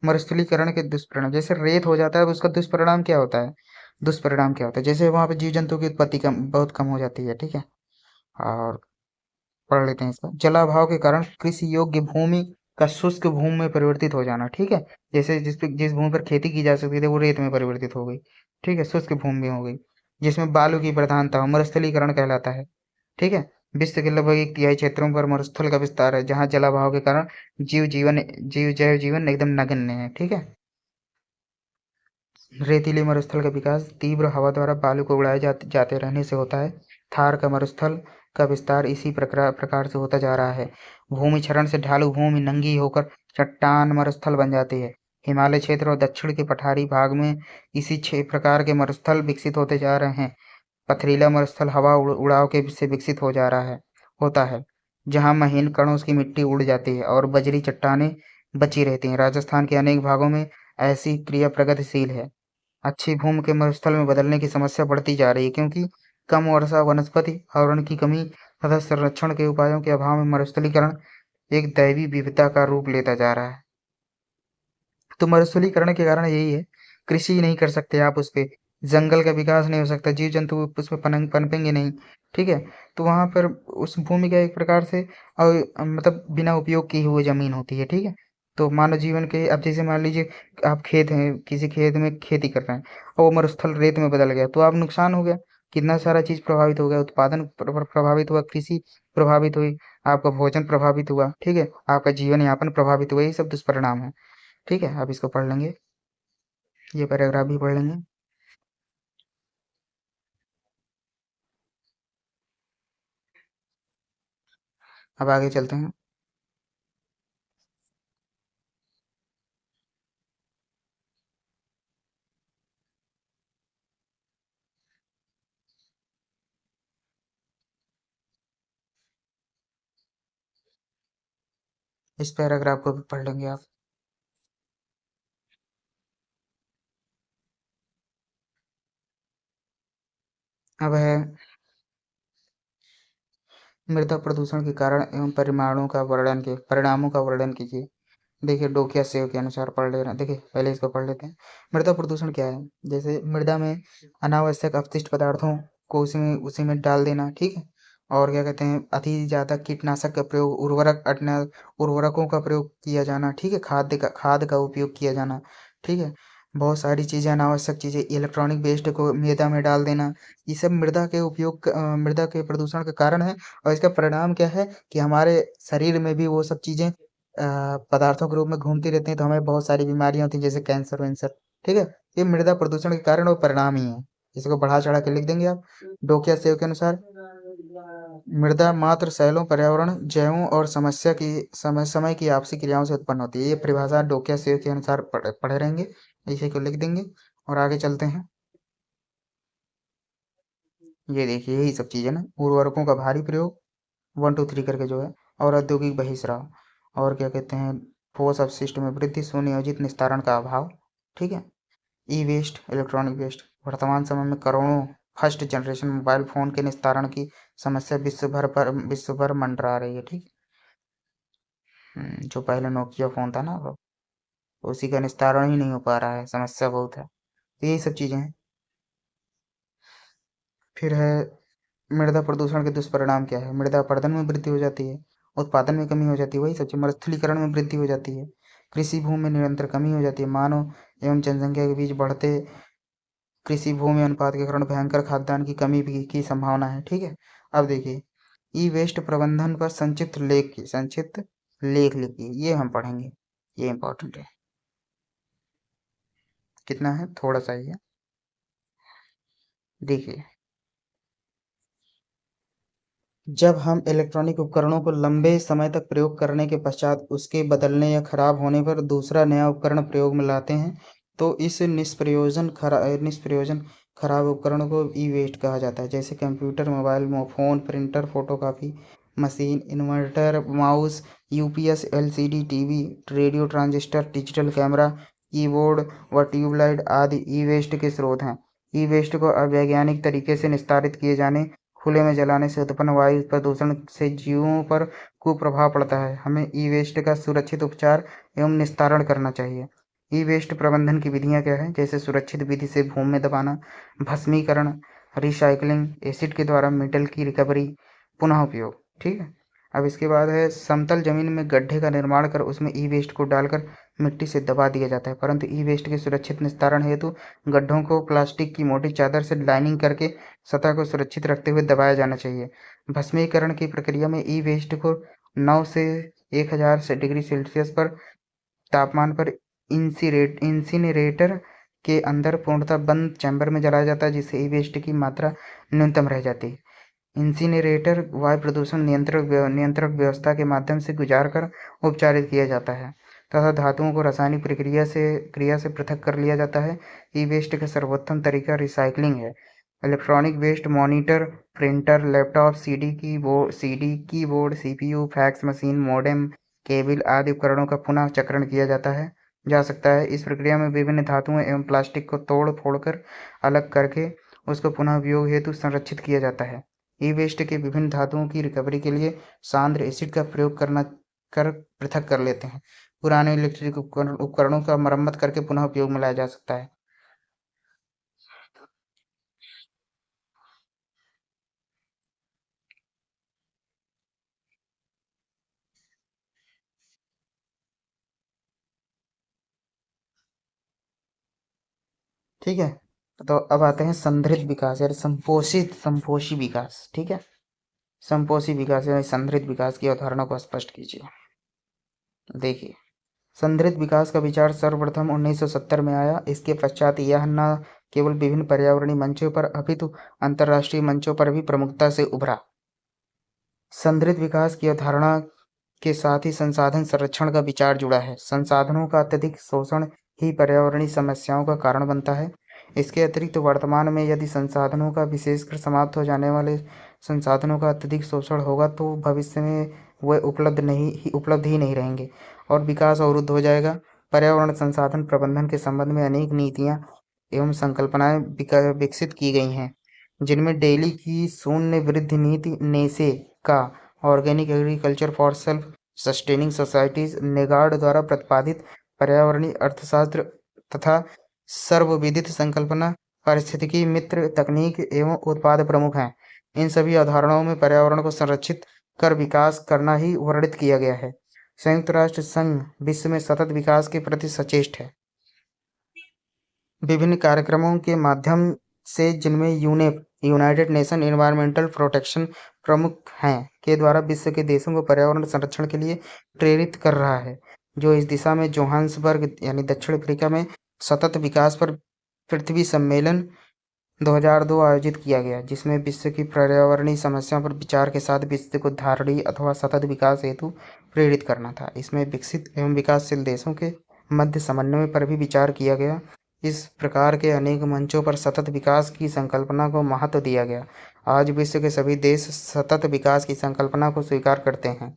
Speaker 1: मरुस्थलीकरण के दुष्परिणाम, जैसे रेत हो जाता है, उसका दुष्परिणाम क्या होता है? दुष्परिणाम क्या होता है, जैसे वहाँ पे जीव जंतु की उत्पत्ति कम, बहुत कम हो जाती है, ठीक है। और पढ़ लेते हैं इसका। जलाभाव के कारण कृषि योग्य भूमि का शुष्क भूमि में परिवर्तित हो जाना, ठीक है। जैसे जिस भूमि पर खेती की जा सकती थी वो रेत में परिवर्तित हो गई, ठीक है, शुष्क भूमि में हो गई। जिसमें बालू की प्रधानता हो, मरुस्थलीकरण कहलाता है, ठीक है। विश्व के लगभग एक तिहाई क्षेत्रों पर मरुस्थल का विस्तार है, जहाँ जलाभाव के कारण जैव जीवन एकदम नगण्य है, ठीक है। रेतीले मरुस्थल का विकास तीव्र हवा द्वारा बालू को उड़ाए जाते रहने से होता है। थार का मरुस्थल का विस्तार इसी प्रकार से होता जा रहा है। भूमि क्षरण से ढालू भूमि नंगी होकर चट्टान मरुस्थल बन जाती है। हिमालय क्षेत्र और दक्षिण के पठारी भाग में इसी प्रकार के मरुस्थल विकसित होते जा रहे हैं। पथरीला मरुस्थल हवा उड़ाव के से विकसित हो जा रहा है होता है, जहाँ महीन कणों की मिट्टी उड़ जाती है और बजरी चट्टानें बची रहती हैं। राजस्थान के अनेक भागों में ऐसी क्रिया प्रगतिशील है। अच्छी भूमि के मरुस्थल में बदलने की समस्या बढ़ती जा रही है, क्योंकि कम वर्षा, वनस्पति आवरण की कमी तथा संरक्षण के उपायों के अभाव में मरुस्थलीकरण एक दैवी विविधता का रूप लेता जा रहा है। तो मरुस्थलीकरण के कारण यही है, कृषि नहीं कर सकते आप उस पे, जंगल का विकास नहीं हो सकता, जीव जंतु उस पे पनपेंगे नहीं, ठीक है। तो वहां पर उस भूमि का एक प्रकार से मतलब बिना उपयोग की हुई जमीन होती है, ठीक है। तो मानव जीवन के, अब जैसे मान लीजिए आप खेत हैं, किसी खेत में खेती कर रहे हैं और वो मरुस्थल रेत में बदल गया, तो आप नुकसान हो गया, कितना सारा चीज प्रभावित हो गया, उत्पादन प्रभावित हुआ, कृषि प्रभावित हुई, आपका भोजन प्रभावित हुआ, ठीक है, आपका जीवन यापन प्रभावित हुआ, यही सब दुष्परिणाम है, ठीक है। अब इसको पढ़ लेंगे, ये पैराग्राफ भी पढ़ लेंगे। अब आगे चलते हैं। इस पैराग्राफ को भी पढ़ लेंगे आप। अब है मृदा प्रदूषण के कारण एवं परिणामों का वर्णन कीजिए। देखिए डोकिया सेव के अनुसार पढ़ ले रहे हैं, देखिए पहले इसको पढ़ लेते हैं। मृदा प्रदूषण क्या है? जैसे मृदा में अनावश्यक अपशिष्ट पदार्थों को उसी में डाल देना, ठीक है। और क्या कहते हैं, अति ज्यादा कीटनाशक का प्रयोग, उर्वरकों का प्रयोग किया जाना, ठीक है, खाद का उपयोग किया जाना, ठीक है। बहुत सारी चीजें, अनावश्यक चीजें, इलेक्ट्रॉनिक वेस्ट को मृदा में डाल देना, ये सब मृदा के प्रदूषण का कारण है। और इसका परिणाम क्या है कि हमारे शरीर में भी वो सब चीजें पदार्थों के रूप में घूमती रहती हैं, तो हमें बहुत सारी बीमारियां होती हैं, जैसे कैंसर वैंसर, ठीक है। ये मृदा प्रदूषण के कारण और परिणाम ही है। इसको बढ़ा चढ़ा के लिख देंगे आप। डोकिया सेव के अनुसार मृदा मात्र शैलों, पर्यावरण, जैवों और समस्या की समय की आपसी क्रियाओं से उत्पन्न होती है। ये परिभाषा डोकिया सेव के अनुसार पढ़े रहेंगे, इसी को लिख देंगे और आगे चलते हैं। ये देखिए यही सब चीजें ना, उर्वरकों का भारी प्रयोग, 1 2 3 करके जो है, और औद्योगिक बहिष्राव, और क्या कहते हैं, ठोस अपशिष्ट में वृद्धि, सुनियोजित निस्तारण का अभाव, ठीक है। ई वेस्ट, इलेक्ट्रॉनिक वेस्ट, वर्तमान समय में करोड़ों फर्स्ट जनरेशन मोबाइल फोन के निस्तारण की समस्या विश्व भर मंडरा रही है, ठीक। जो पहले नोकिया फोन था ना, वो उसी का निस्तारण ही नहीं हो पा रहा है, समस्या बहुत है। तो यही सब चीजें हैं। फिर है मृदा प्रदूषण के दुष्परिणाम क्या है? मृदा अपरदन में वृद्धि हो जाती है, उत्पादन में कमी हो जाती है, वही सब चीज, मरुस्थलीकरण में वृद्धि हो जाती है, कृषि भूमि में निरंतर कमी हो जाती है, मानव एवं जनसंख्या के बीच बढ़ते कृषि भूमि अनुपात के कारण भयंकर खाद्यान्न की कमी भी की संभावना है, ठीक है। अब देखिए ई वेस्ट प्रबंधन पर संक्षिप्त लेख लिखिए, ये हम पढ़ेंगे, ये इंपॉर्टेंट है। कितना है, थोड़ा सा ही है, देखिए। जब हम इलेक्ट्रॉनिक उपकरणों को लंबे समय तक प्रयोग करने के पश्चात उसके बदलने या खराब होने पर दूसरा नया उपकरण प्रयोग में लाते हैं, तो इस निष्प्रयोजन खराब उपकरण को ई वेस्ट कहा जाता है। जैसे computer, mobile phone, printer, photocopy machine, inverter, mouse, UPS, LCD TV, radio, transistor, digital camera, keyboard व ट्यूबलाइट आदि ई वेस्ट के स्रोत हैं। ई वेस्ट को अवैज्ञानिक तरीके से निस्तारित किए जाने, खुले में जलाने से उत्पन्न वायु प्रदूषण से जीवों पर कुप्रभाव पड़ता है। हमें ई वेस्ट का सुरक्षित उपचार एवं निस्तारण करना चाहिए। ई वेस्ट प्रबंधन की विधियां क्या है? जैसे सुरक्षित विधि से भूमि में दबाना, भस्मीकरण, रिसाइकलिंग, एसिड के द्वारा मेटल की रिकवरी, पुनः उपयोग, ठीक है। अब इसके बाद है समतल जमीन में गड्ढे का निर्माण कर उसमें ई वेस्ट को डालकर मिट्टी से दबा दिया जाता है, परंतु ई वेस्ट के सुरक्षित निस्तारण हेतु गड्ढों को प्लास्टिक की मोटी चादर से लाइनिंग करके सतह को सुरक्षित रखते हुए दबाया जाना चाहिए। भस्मीकरण की प्रक्रिया में ई वेस्ट को 9 से 1000 से डिग्री सेल्सियस पर तापमान पर इंसिनरेटर के अंदर पूर्णतः बंद चैम्बर में जलाया जाता है, जिससे ई वेस्ट की मात्रा न्यूनतम रह जाती है। इंसिनरेटर वायु प्रदूषण नियंत्रक व्यवस्था के माध्यम से गुजार कर उपचारित किया जाता है तथा धातुओं को रासायनिक क्रिया से पृथक कर लिया जाता है। ई वेस्ट का सर्वोत्तम तरीका रिसाइकलिंग है। Electronic waste monitor, printer, laptop, CD keyboard, CPU, fax machine, modem, cable आदि उपकरणों का पुनः चक्रण किया जा सकता है। इस प्रक्रिया में विभिन्न धातुओं एवं प्लास्टिक को तोड़ फोड़ कर अलग करके उसको पुनः उपयोग हेतु संरक्षित किया जाता है। ई वेस्ट के विभिन्न धातुओं की रिकवरी के लिए सांद्र एसिड का प्रयोग कर पृथक कर लेते हैं। पुराने इलेक्ट्रिक उपकरणों का मरम्मत करके पुनः उपयोग में लाया जा सकता है। ठीक है, तो अब आते हैं संधारित विकास यानी संपोषी विकास। ठीक है, संपोषी विकास यानी संधारित विकास की अवधारणा को स्पष्ट कीजिए। देखिए, संधारित विकास का विचार सर्वप्रथम 1970 में आया। इसके पश्चात यह न केवल विभिन्न पर्यावरणीय मंचों पर अपितु अंतर्राष्ट्रीय मंचों पर भी प्रमुखता से उभरा। संधारित विकास की अवधारणा के साथ ही संसाधन संरक्षण का विचार जुड़ा है। संसाधनों का अत्यधिक शोषण ही पर्यावरणीय समस्याओं का कारण बनता है। इसके अतिरिक्त वर्तमान में यदि संसाधनों का विशेषकर समाप्त हो जाने वाले संसाधनों का अत्यधिक शोषण होगा तो भविष्य में वे उपलब्ध ही नहीं रहेंगे और विकास अवरुद्ध हो जाएगा। पर्यावरण संसाधन प्रबंधन के संबंध में अनेक नीतियाँ एवं संकल्पनाएं विकसित की गई हैं, जिनमें दिल्ली की शून्य वृद्धि नीति नेसे का organic agriculture for self sustaining societies नेगार्ड द्वारा प्रतिपादित पर्यावरणीय अर्थशास्त्र तथा सर्वविदित संकल्पना पारिस्थितिकी मित्र तकनीक एवं उत्पाद प्रमुख हैं। इन सभी अवधारणाओं में पर्यावरण को संरक्षित कर विकास करना ही वर्णित किया गया है। संयुक्त राष्ट्र संघ विश्व में सतत विकास के प्रति सचेष्ट है। विभिन्न कार्यक्रमों के माध्यम से, जिनमें UNEP United nation environmental protection प्रमुख हैं, के द्वारा विश्व के देशों को पर्यावरण संरक्षण के लिए प्रेरित कर रहा है, जो इस दिशा में जोहान्सबर्ग यानी दक्षिण अफ्रीका में सतत विकास पर पृथ्वी सम्मेलन 2002 आयोजित किया गया, जिसमें विश्व की पर्यावरणीय समस्याओं पर विचार के साथ विश्व को धारणीय अथवा सतत विकास हेतु प्रेरित करना था। इसमें विकसित एवं विकासशील देशों के मध्य समन्वय पर भी विचार किया गया। इस प्रकार के अनेक मंचों पर सतत विकास की संकल्पना को महत्व दिया गया। आज विश्व के सभी देश सतत विकास की संकल्पना को स्वीकार करते हैं।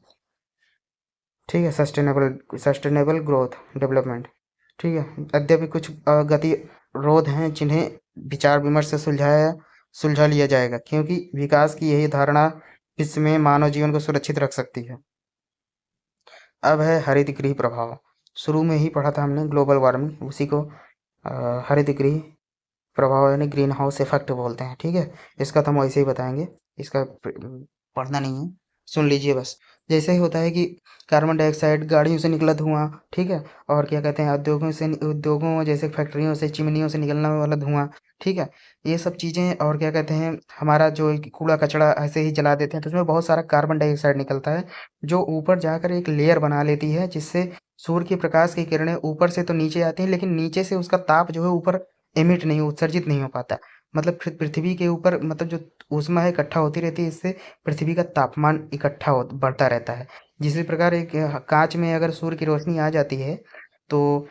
Speaker 1: ठीक है, सस्टेनेबल ग्रोथ डेवलपमेंट। ठीक है, यद्यपि कुछ गतिरोध हैं जिन्हें विचार विमर्श से सुलझा लिया जाएगा, क्योंकि विकास की यही धारणा विश्व में मानव जीवन को सुरक्षित रख सकती है। अब है हरित गृह प्रभाव। शुरू में ही पढ़ा था हमने ग्लोबल वार्मिंग, उसी को हरित गृह प्रभाव यानी ग्रीन हाउस इफेक्ट बोलते हैं। ठीक है, इसका तो हम वैसे ही बताएंगे, इसका पढ़ना नहीं है, सुन लीजिए बस। जैसे ही होता है कि कार्बन डाइऑक्साइड, गाड़ियों से निकला धुआं, ठीक है, और क्या कहते हैं उद्योगों जैसे फैक्ट्रियों से, चिमनियों से निकलने वाला धुआं, ठीक है, ये सब चीज़ें, और क्या कहते हैं हमारा जो कूड़ा कचरा ऐसे ही जला देते हैं तो उसमें बहुत सारा कार्बन डाइऑक्साइड निकलता है, जो ऊपर जाकर एक लेयर बना लेती है, जिससे सूर्य के प्रकाश की किरणें ऊपर से तो नीचे आती हैं, लेकिन नीचे से उसका ताप जो है ऊपर उत्सर्जित नहीं हो पाता। मतलब फिर पृथ्वी के ऊपर मतलब जो ऊष्मा है इकट्ठा होती रहती है, इससे पृथ्वी का तापमान बढ़ता रहता है। जिस प्रकार एक कांच में अगर सूर्य की रोशनी आ जाती है तो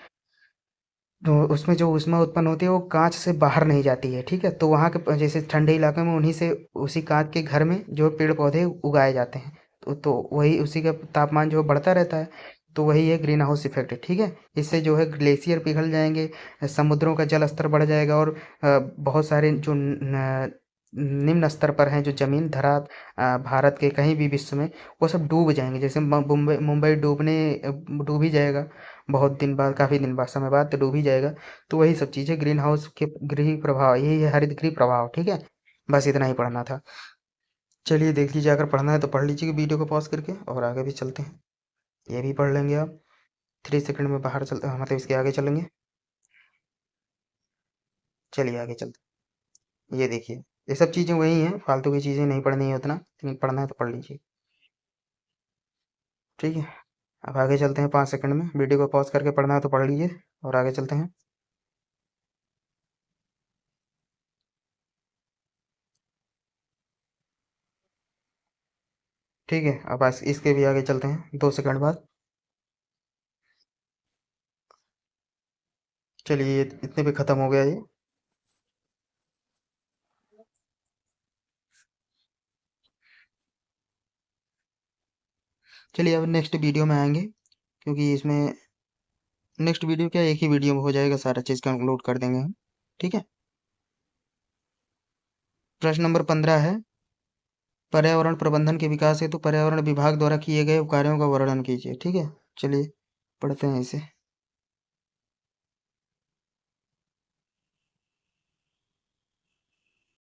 Speaker 1: उसमें जो ऊष्मा उत्पन्न होती है वो कांच से बाहर नहीं जाती है। ठीक है, तो वहाँ के जैसे ठंडे इलाके में उन्हीं से उसी कांच के घर में जो पेड़ पौधे उगाए जाते हैं, तो वही उसी का तापमान जो बढ़ता रहता है, तो वही है ग्रीन हाउस इफेक्ट। ठीक है, इससे जो है ग्लेशियर पिघल जाएंगे, समुद्रों का जल स्तर बढ़ जाएगा, और बहुत सारे जो निम्न स्तर पर हैं जो जमीन धरा भारत के कहीं भी विश्व में, वो सब डूब जाएंगे। जैसे मुंबई मुंबई डूब ही जाएगा बहुत दिन बाद, काफ़ी दिन बाद, समय बाद तो डूब ही जाएगा। तो वही सब चीज़ें ग्रीन हाउस के गृह प्रभाव, यही है हरित गृह प्रभाव। ठीक है, बस इतना ही पढ़ना था। चलिए देख लीजिए, अगर पढ़ना है तो पढ़ लीजिए वीडियो को पॉज करके, और आगे भी चलते हैं। ये भी पढ़ लेंगे आप। 3 सेकंड में बाहर चलते हैं, मतलब इसके आगे चलेंगे। चलिए आगे चलते हैं। ये देखिए, ये सब चीज़ें वही हैं, फालतू की चीज़ें नहीं पढ़नी है उतना, लेकिन पढ़ना है तो पढ़ लीजिए। ठीक है, अब आगे चलते हैं। 5 सेकंड में वीडियो को पॉज करके पढ़ना है तो पढ़ लीजिए, और आगे चलते हैं। ठीक है, अब इसके भी आगे चलते हैं 2 सेकंड बाद। चलिए इतने पे ख़त्म हो गया ये। चलिए अब नेक्स्ट वीडियो में आएंगे, क्योंकि इसमें नेक्स्ट वीडियो क्या, एक ही वीडियो में हो जाएगा, सारा चीज़ कंक्लूड कर देंगे हम। ठीक है। प्रश्न नंबर 15 है, पर्यावरण प्रबंधन के विकास हेतु पर्यावरण विभाग द्वारा किए गए कार्यों का वर्णन कीजिए। ठीक है, चलिए पढ़ते हैं इसे।